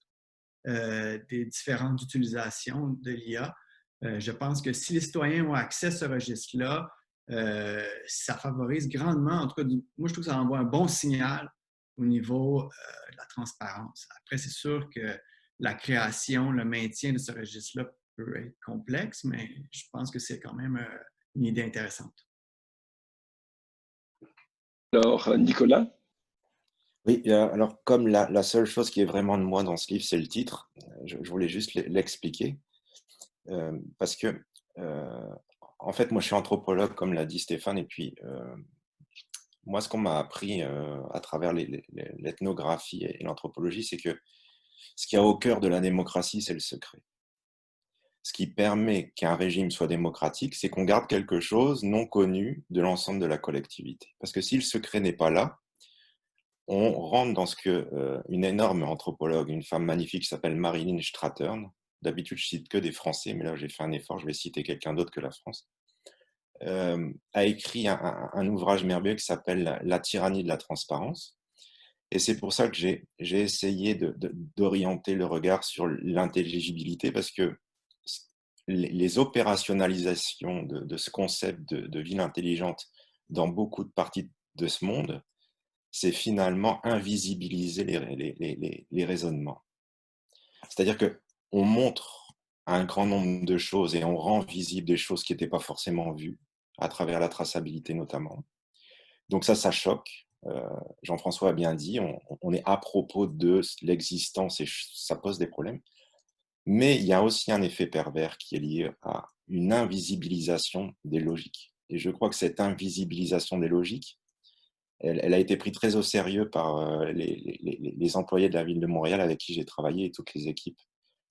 des différentes utilisations de l'IA. Je pense que si les citoyens ont accès à ce registre-là, ça favorise grandement, en tout cas, moi, je trouve que ça envoie un bon signal au niveau de la transparence. Après, c'est sûr que la création, le maintien de ce registre-là peut être complexe, mais je pense que c'est quand même une idée intéressante. Alors, Nicolas? Oui, alors comme la seule chose qui est vraiment de moi dans ce livre, c'est le titre, je voulais juste l'expliquer. Parce que, en fait, moi, je suis anthropologue, comme l'a dit Stéphane, et puis moi, ce qu'on m'a appris à travers l'ethnographie et l'anthropologie, c'est que ce qu'il y a au cœur de la démocratie, c'est le secret. Ce qui permet qu'un régime soit démocratique, c'est qu'on garde quelque chose non connu de l'ensemble de la collectivité. Parce que si le secret n'est pas là, on rentre dans ce que une énorme anthropologue, une femme magnifique qui s'appelle Marilyn Strathern, d'habitude je cite que des Français, mais là j'ai fait un effort, je vais citer quelqu'un d'autre que la France, a écrit un ouvrage merveilleux qui s'appelle La tyrannie de la transparence. Et c'est pour ça que j'ai essayé d'orienter le regard sur l'intelligibilité, parce que les opérationnalisations de ce concept de ville intelligente dans beaucoup de parties de ce monde, c'est finalement invisibiliser les raisonnements. C'est-à-dire qu'on montre un grand nombre de choses et on rend visible des choses qui n'étaient pas forcément vues, à travers la traçabilité notamment. Donc ça choque. Jean-François a bien dit, on est à propos de l'existence et ça pose des problèmes. Mais il y a aussi un effet pervers qui est lié à une invisibilisation des logiques. Et je crois que cette invisibilisation des logiques, elle a été prise très au sérieux par les employés de la ville de Montréal avec qui j'ai travaillé et toutes les équipes.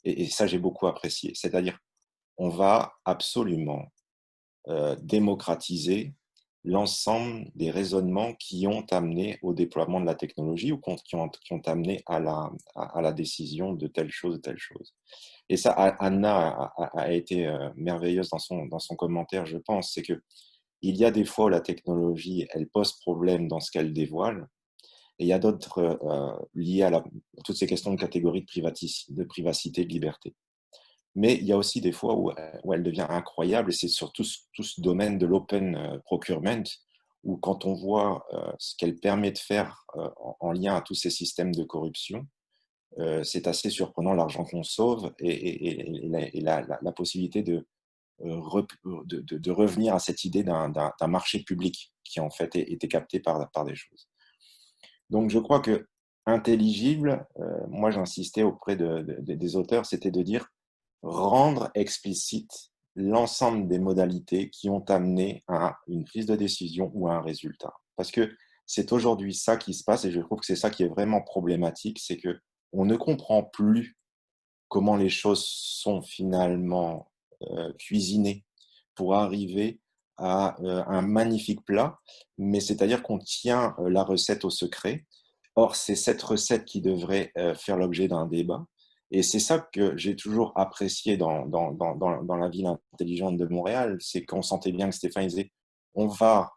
Et ça, j'ai beaucoup apprécié. C'est-à-dire, on va absolument démocratiser l'ensemble des raisonnements qui ont amené au déploiement de la technologie ou qui ont amené à la décision de telle chose ou telle chose. Et ça, Anna a été merveilleuse dans son commentaire, je pense, c'est que il y a des fois où la technologie, elle pose problème dans ce qu'elle dévoile, et il y a d'autres liées à toutes ces questions de catégorie de privacité, de liberté. Mais il y a aussi des fois où elle devient incroyable, et c'est sur tout ce domaine de l'open procurement, où quand on voit ce qu'elle permet de faire en lien à tous ces systèmes de corruption, c'est assez surprenant l'argent qu'on sauve et la possibilité de revenir à cette idée d'un marché public qui en fait était capté par des choses. Donc je crois que intelligible, moi j'insistais auprès des auteurs, c'était de dire rendre explicite l'ensemble des modalités qui ont amené à une prise de décision ou à un résultat. Parce que c'est aujourd'hui ça qui se passe et je trouve que c'est ça qui est vraiment problématique, c'est que on ne comprend plus comment les choses sont finalement cuisinées pour arriver à un magnifique plat, mais c'est-à-dire qu'on tient la recette au secret. Or, c'est cette recette qui devrait faire l'objet d'un débat. Et c'est ça que j'ai toujours apprécié dans la ville intelligente de Montréal, c'est qu'on sentait bien que Stéphane disait, on va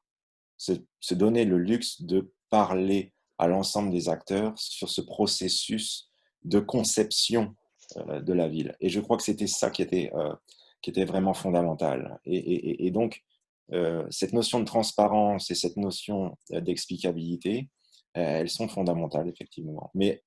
se donner le luxe de parler à l'ensemble des acteurs sur ce processus de conception de la ville. Et je crois que c'était ça qui était vraiment fondamental. Et donc, cette notion de transparence et cette notion d'explicabilité, elles sont fondamentales, effectivement. Mais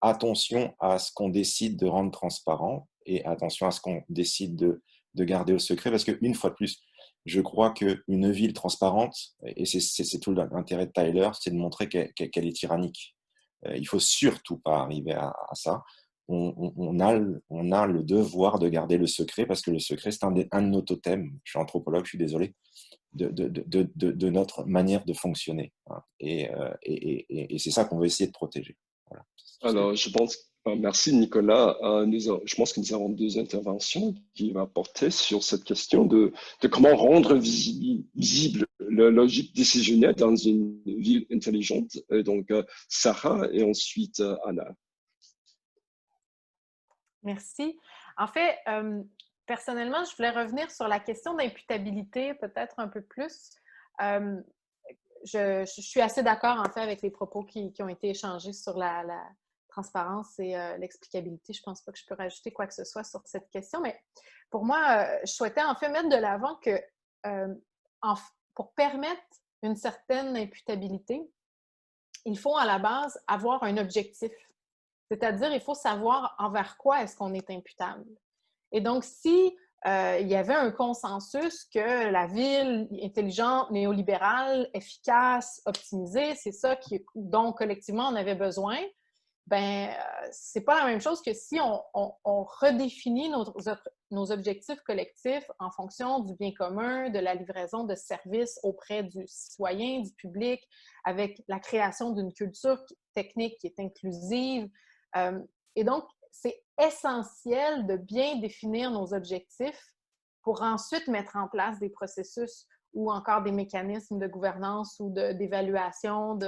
attention à ce qu'on décide de rendre transparent et attention à ce qu'on décide de garder au secret, parce qu'une fois de plus, je crois qu'une ville transparente, et c'est tout l'intérêt de Tyler, c'est de montrer qu'elle est tyrannique. Il ne faut surtout pas arriver à ça. On a le devoir de garder le secret, parce que le secret, c'est un de nos totems. Je suis anthropologue, je suis désolé, de notre manière de fonctionner. Et c'est ça qu'on veut essayer de protéger. Voilà. Alors, je pense, merci Nicolas. Je pense que nous avons deux interventions qui vont porter sur cette question de comment rendre visible la logique décisionnelle dans une ville intelligente. Donc, Sarah et ensuite Anna. Merci. En fait, personnellement, je voulais revenir sur la question d'imputabilité peut-être un peu plus. je suis assez d'accord, en fait, avec les propos qui ont été échangés sur la transparence et l'explicabilité. Je ne pense pas que je peux rajouter quoi que ce soit sur cette question, mais pour moi, je souhaitais en fait mettre de l'avant que pour permettre une certaine imputabilité, il faut à la base avoir un objectif. C'est-à-dire, il faut savoir envers quoi est-ce qu'on est imputable. Et donc, si il y avait un consensus que la ville intelligente, néolibérale, efficace, optimisée, c'est ça dont collectivement on avait besoin, ben c'est pas la même chose que si on redéfinit nos objectifs collectifs en fonction du bien commun, de la livraison de services auprès du citoyen, du public, avec la création d'une culture technique qui est inclusive. Et donc, c'est essentiel de bien définir nos objectifs pour ensuite mettre en place des processus ou encore des mécanismes de gouvernance ou d'évaluation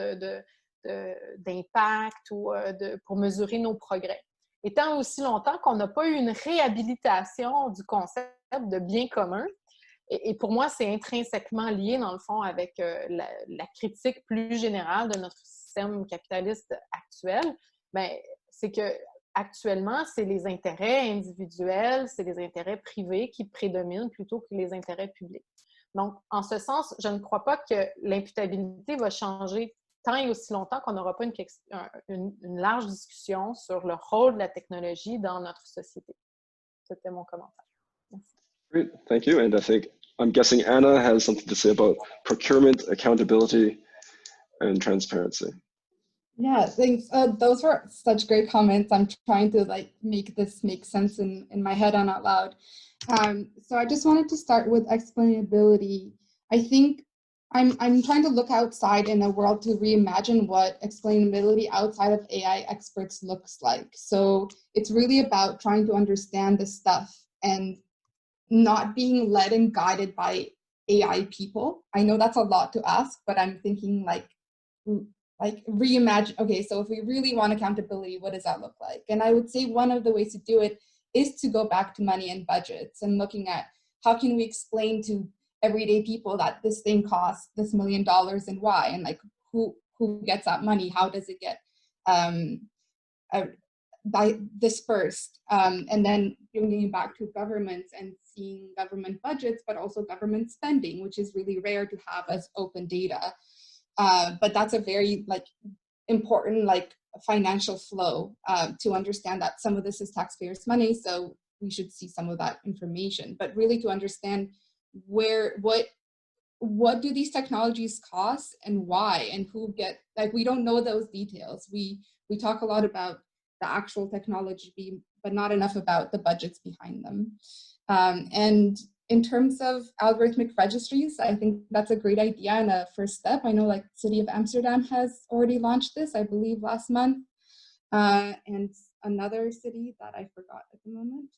d'impact ou pour mesurer nos progrès. Et tant aussi longtemps qu'on n'a pas eu une réhabilitation du concept de bien commun, et pour moi, c'est intrinsèquement lié, dans le fond, avec la critique plus générale de notre système capitaliste actuel, bien, c'est que actuellement, c'est les intérêts individuels, c'est les intérêts privés qui prédominent plutôt que les intérêts publics. Donc, en ce sens, je ne crois pas que l'imputabilité va changer tant et aussi longtemps qu'on n'aura pas une large discussion sur le rôle de la technologie dans notre société. C'était mon commentaire. Merci. Great, thank you. And I think, I'm guessing Anna has something to say about procurement, accountability, and transparency. Yeah, thanks. Those were such great comments. I'm trying to make this make sense in my head and out loud. So I just wanted to start with explainability. I think I'm trying to look outside in a world to reimagine what explainability outside of AI experts looks like. So it's really about trying to understand the stuff and not being led and guided by AI people. I know that's a lot to ask, but I'm thinking like reimagine, okay, so if we really want accountability, what does that look like? And I would say one of the ways to do it is to go back to money and budgets and looking at how can we explain to everyday people that this thing costs this $1 million and why, and like who gets that money, how does it get dispersed, and then bringing it back to governments and seeing government budgets, but also government spending, which is really rare to have as open data. But that's a very important financial flow to understand that some of this is taxpayers' money, so we should see some of that information. But really to understand what do these technologies cost and why, and who get, we don't know those details. We talk a lot about the actual technology, but not enough about the budgets behind them. And in terms of algorithmic registries, I think that's a great idea and a first step. I know City of Amsterdam has already launched this, I believe last month, and another city that I forgot at the moment.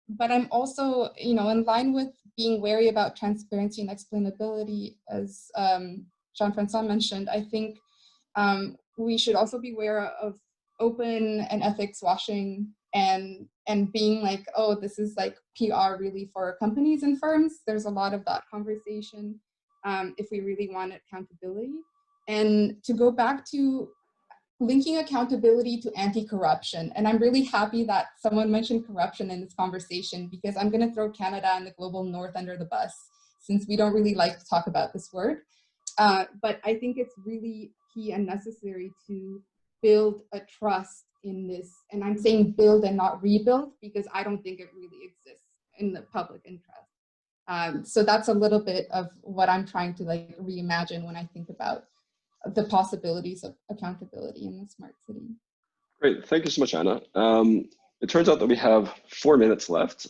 But I'm also, in line with being wary about transparency and explainability, as Jean-François mentioned, I think we should also be aware of open and ethics washing and being oh, this is PR really for companies and firms. There's a lot of that conversation if we really want accountability. And to go back to linking accountability to anti-corruption. And I'm really happy that someone mentioned corruption in this conversation, because I'm going to throw Canada and the global north under the bus, since we don't really like to talk about this word. But I think it's really key and necessary to build a trust in this. And I'm saying build and not rebuild, because I don't think it really exists in the public interest. So that's a little bit of what I'm trying to reimagine when I think about the possibilities of accountability in the smart city. Great, thank you so much, Anna. It turns out that we have 4 minutes left.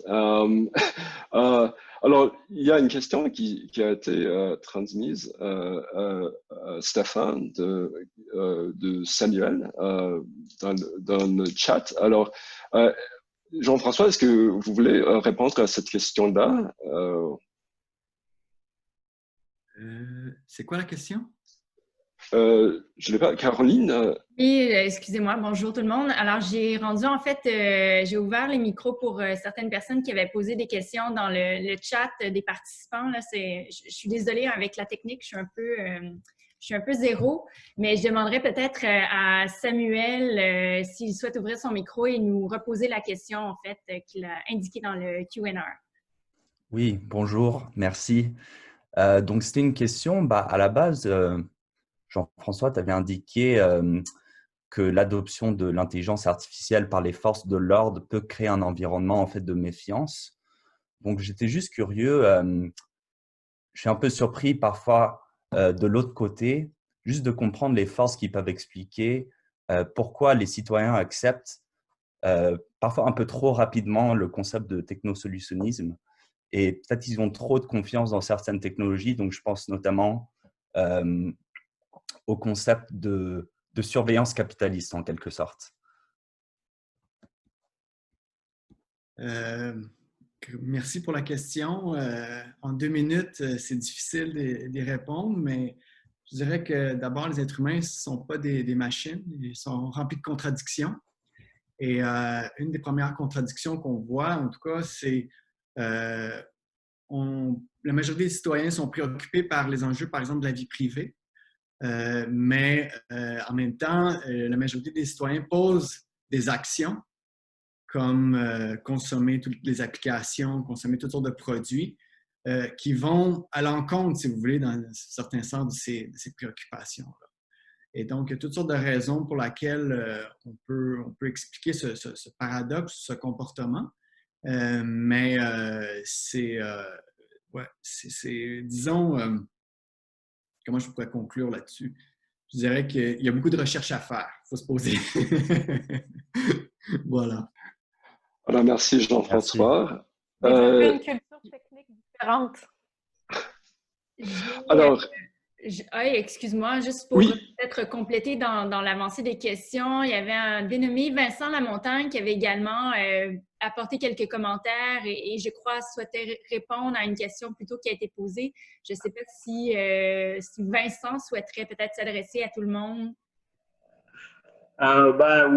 Alors, il y a une question qui a été transmise Stéphane de Samuel dans le chat. Alors, Jean-François, est-ce que vous voulez répondre à cette question-là? C'est quoi la question? Je l'ai pas. Caroline, Oui, excusez-moi, bonjour tout le monde. Alors, j'ai rendu, en fait, j'ai ouvert les micros pour certaines personnes qui avaient posé des questions dans le chat des participants. Là, je suis désolée avec la technique, je suis un peu zéro, mais je demanderais peut-être à Samuel s'il souhaite ouvrir son micro et nous reposer la question, en fait, qu'il a indiquée dans le Q&A. Oui, bonjour, merci. Donc, c'était une question, à la base, Jean-François, tu avais indiqué que l'adoption de l'intelligence artificielle par les forces de l'ordre peut créer un environnement en fait de méfiance. Donc, j'étais juste curieux, je suis un peu surpris parfois de l'autre côté, juste de comprendre les forces qui peuvent expliquer pourquoi les citoyens acceptent parfois un peu trop rapidement le concept de technosolutionnisme. Et peut-être qu'ils ont trop de confiance dans certaines technologies. Donc, je pense notamment au concept de surveillance capitaliste, en quelque sorte. Merci pour la question. En 2 minutes, c'est difficile d'y répondre, mais je dirais que d'abord, les êtres humains ne sont pas des machines. Ils sont remplis de contradictions. Et une des premières contradictions qu'on voit, en tout cas, c'est la majorité des citoyens sont préoccupés par les enjeux, par exemple, de la vie privée. Mais en même temps, la majorité des citoyens posent des actions comme consommer toutes les applications, consommer toutes sortes de produits qui vont à l'encontre, si vous voulez, dans un certain sens, de ces préoccupations-là. Et donc, il y a toutes sortes de raisons pour lesquelles on peut expliquer ce paradoxe, ce comportement. Mais disons, comment je pourrais conclure là-dessus? Je dirais qu'il y a beaucoup de recherches à faire. Il faut se poser. Voilà. voilà, merci Jean-François. Vous avez une culture technique différente. Alors, excuse-moi, juste pour peut-être compléter dans l'avancée des questions, il y avait un dénommé Vincent Lamontagne qui avait également apporté quelques commentaires et je crois souhaitait répondre à une question plutôt qui a été posée. Je ne sais pas si Vincent souhaiterait peut-être s'adresser à tout le monde.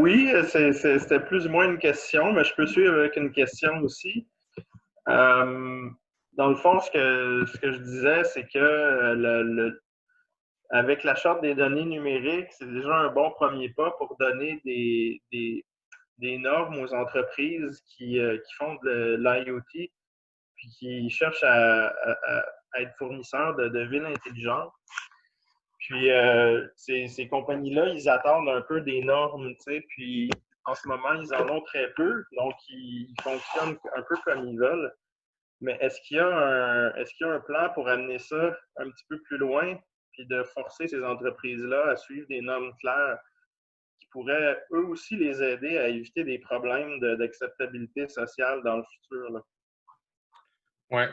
Oui, c'était plus ou moins une question, mais je peux suivre avec une question aussi. Dans le fond, ce que je disais, c'est que avec la charte des données numériques, c'est déjà un bon premier pas pour donner des normes aux entreprises qui font de l'IoT puis qui cherchent à être fournisseurs de villes intelligentes. Puis ces compagnies-là, ils attendent un peu des normes, tu sais, puis en ce moment, ils en ont très peu, donc ils fonctionnent un peu comme ils veulent. Mais est-ce qu'il y a un plan pour amener ça un petit peu plus loin, puis de forcer ces entreprises-là à suivre des normes claires qui pourraient eux aussi les aider à éviter des problèmes d'acceptabilité sociale dans le futur, là? Ouais,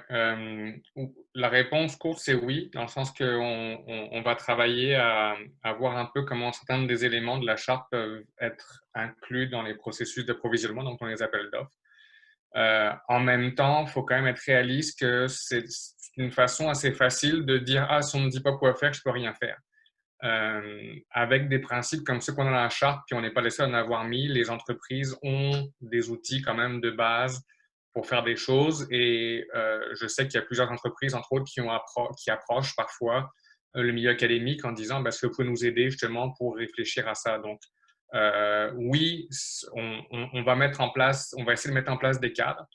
la réponse courte, c'est oui, dans le sens qu'on va travailler à voir un peu comment certains des éléments de la charte peuvent être inclus dans les processus d'approvisionnement, donc on les appelle d'offres. En même temps, il faut quand même être réaliste que c'est une façon assez facile de dire « Ah, si on ne me dit pas quoi faire, je ne peux rien faire ». Avec des principes comme ceux qu'on a dans la charte, puis on n'est pas les seuls à en avoir mis, les entreprises ont des outils quand même de base pour faire des choses et je sais qu'il y a plusieurs entreprises, entre autres, qui approchent parfois le milieu académique en disant est-ce que vous pouvez nous aider justement pour réfléchir à ça. Donc, oui, on va essayer de mettre en place des cadres.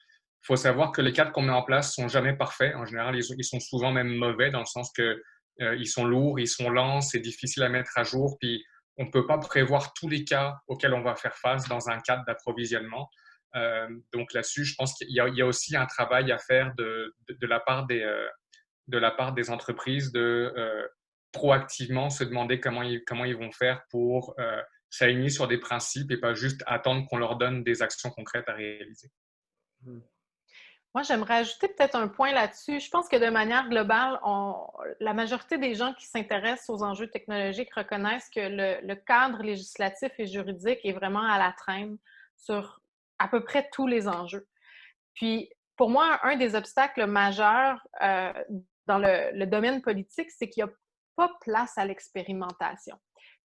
Il faut savoir que les cadres qu'on met en place sont jamais parfaits. En général, ils sont souvent même mauvais dans le sens que ils sont lourds, ils sont lents, c'est difficile à mettre à jour. Puis, on ne peut pas prévoir tous les cas auxquels on va faire face dans un cadre d'approvisionnement. Donc là-dessus, je pense qu'il y a aussi un travail à faire de la part des entreprises de proactivement se demander comment ils vont faire pour s'aligner sur des principes et pas juste attendre qu'on leur donne des actions concrètes à réaliser. Moi, j'aimerais ajouter peut-être un point là-dessus. Je pense que de manière globale, la majorité des gens qui s'intéressent aux enjeux technologiques reconnaissent que le cadre législatif et juridique est vraiment à la traîne sur à peu près tous les enjeux. Puis, pour moi, un des obstacles majeurs dans le domaine politique, c'est qu'il y a pas place à l'expérimentation.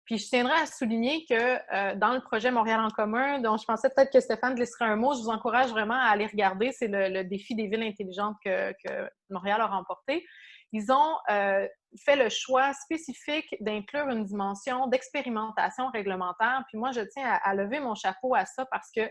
Puis je tiendrais à souligner que dans le projet Montréal en commun, dont je pensais peut-être que Stéphane glisserait un mot, je vous encourage vraiment à aller regarder. C'est le défi des villes intelligentes que Montréal a remporté. Ils ont fait le choix spécifique d'inclure une dimension d'expérimentation réglementaire. Puis moi, je tiens à lever mon chapeau à ça parce que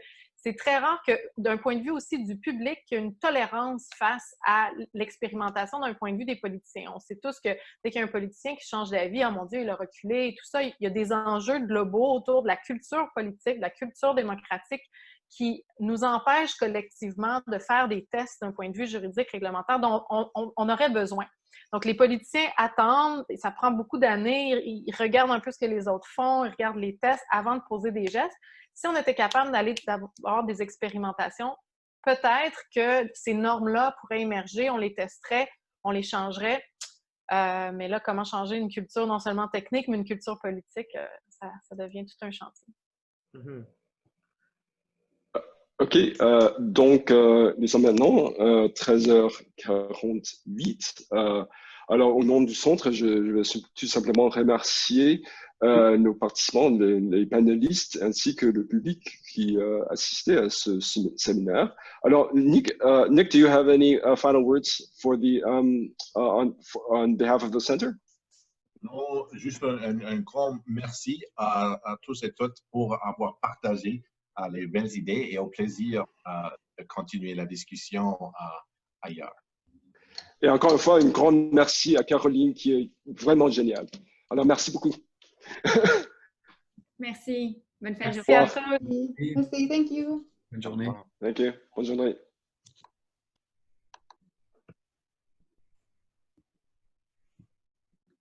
c'est très rare que, d'un point de vue aussi du public, qu'il y ait une tolérance face à l'expérimentation d'un point de vue des politiciens. On sait tous que dès qu'il y a un politicien qui change d'avis, oh mon Dieu, il a reculé et tout ça, il y a des enjeux globaux autour de la culture politique, de la culture démocratique qui nous empêchent collectivement de faire des tests d'un point de vue juridique réglementaire dont on aurait besoin. Donc, les politiciens attendent, ça prend beaucoup d'années, ils regardent un peu ce que les autres font, ils regardent les tests avant de poser des gestes. Si on était capable d'avoir des expérimentations, peut-être que ces normes-là pourraient émerger, on les testerait, on les changerait. Mais là, comment changer une culture non seulement technique, mais une culture politique, ça devient tout un chantier. Mhm. OK, donc nous sommes maintenant 13h48. Alors, au nom du centre, je vais tout simplement remercier nos participants, les panélistes, ainsi que le public qui assistait à ce séminaire. Alors, Nick, do you have any final words for the on behalf of the center? Non, juste un grand merci à tous et toutes pour avoir partagé les belles idées et au plaisir de continuer la discussion ailleurs. Et encore une fois, une grande merci à Caroline qui est vraiment géniale. Alors, merci beaucoup. Merci. Bonne fin de journée. Merci à tous. Merci, thank you. Bonne journée. Thank you. Bonne journée.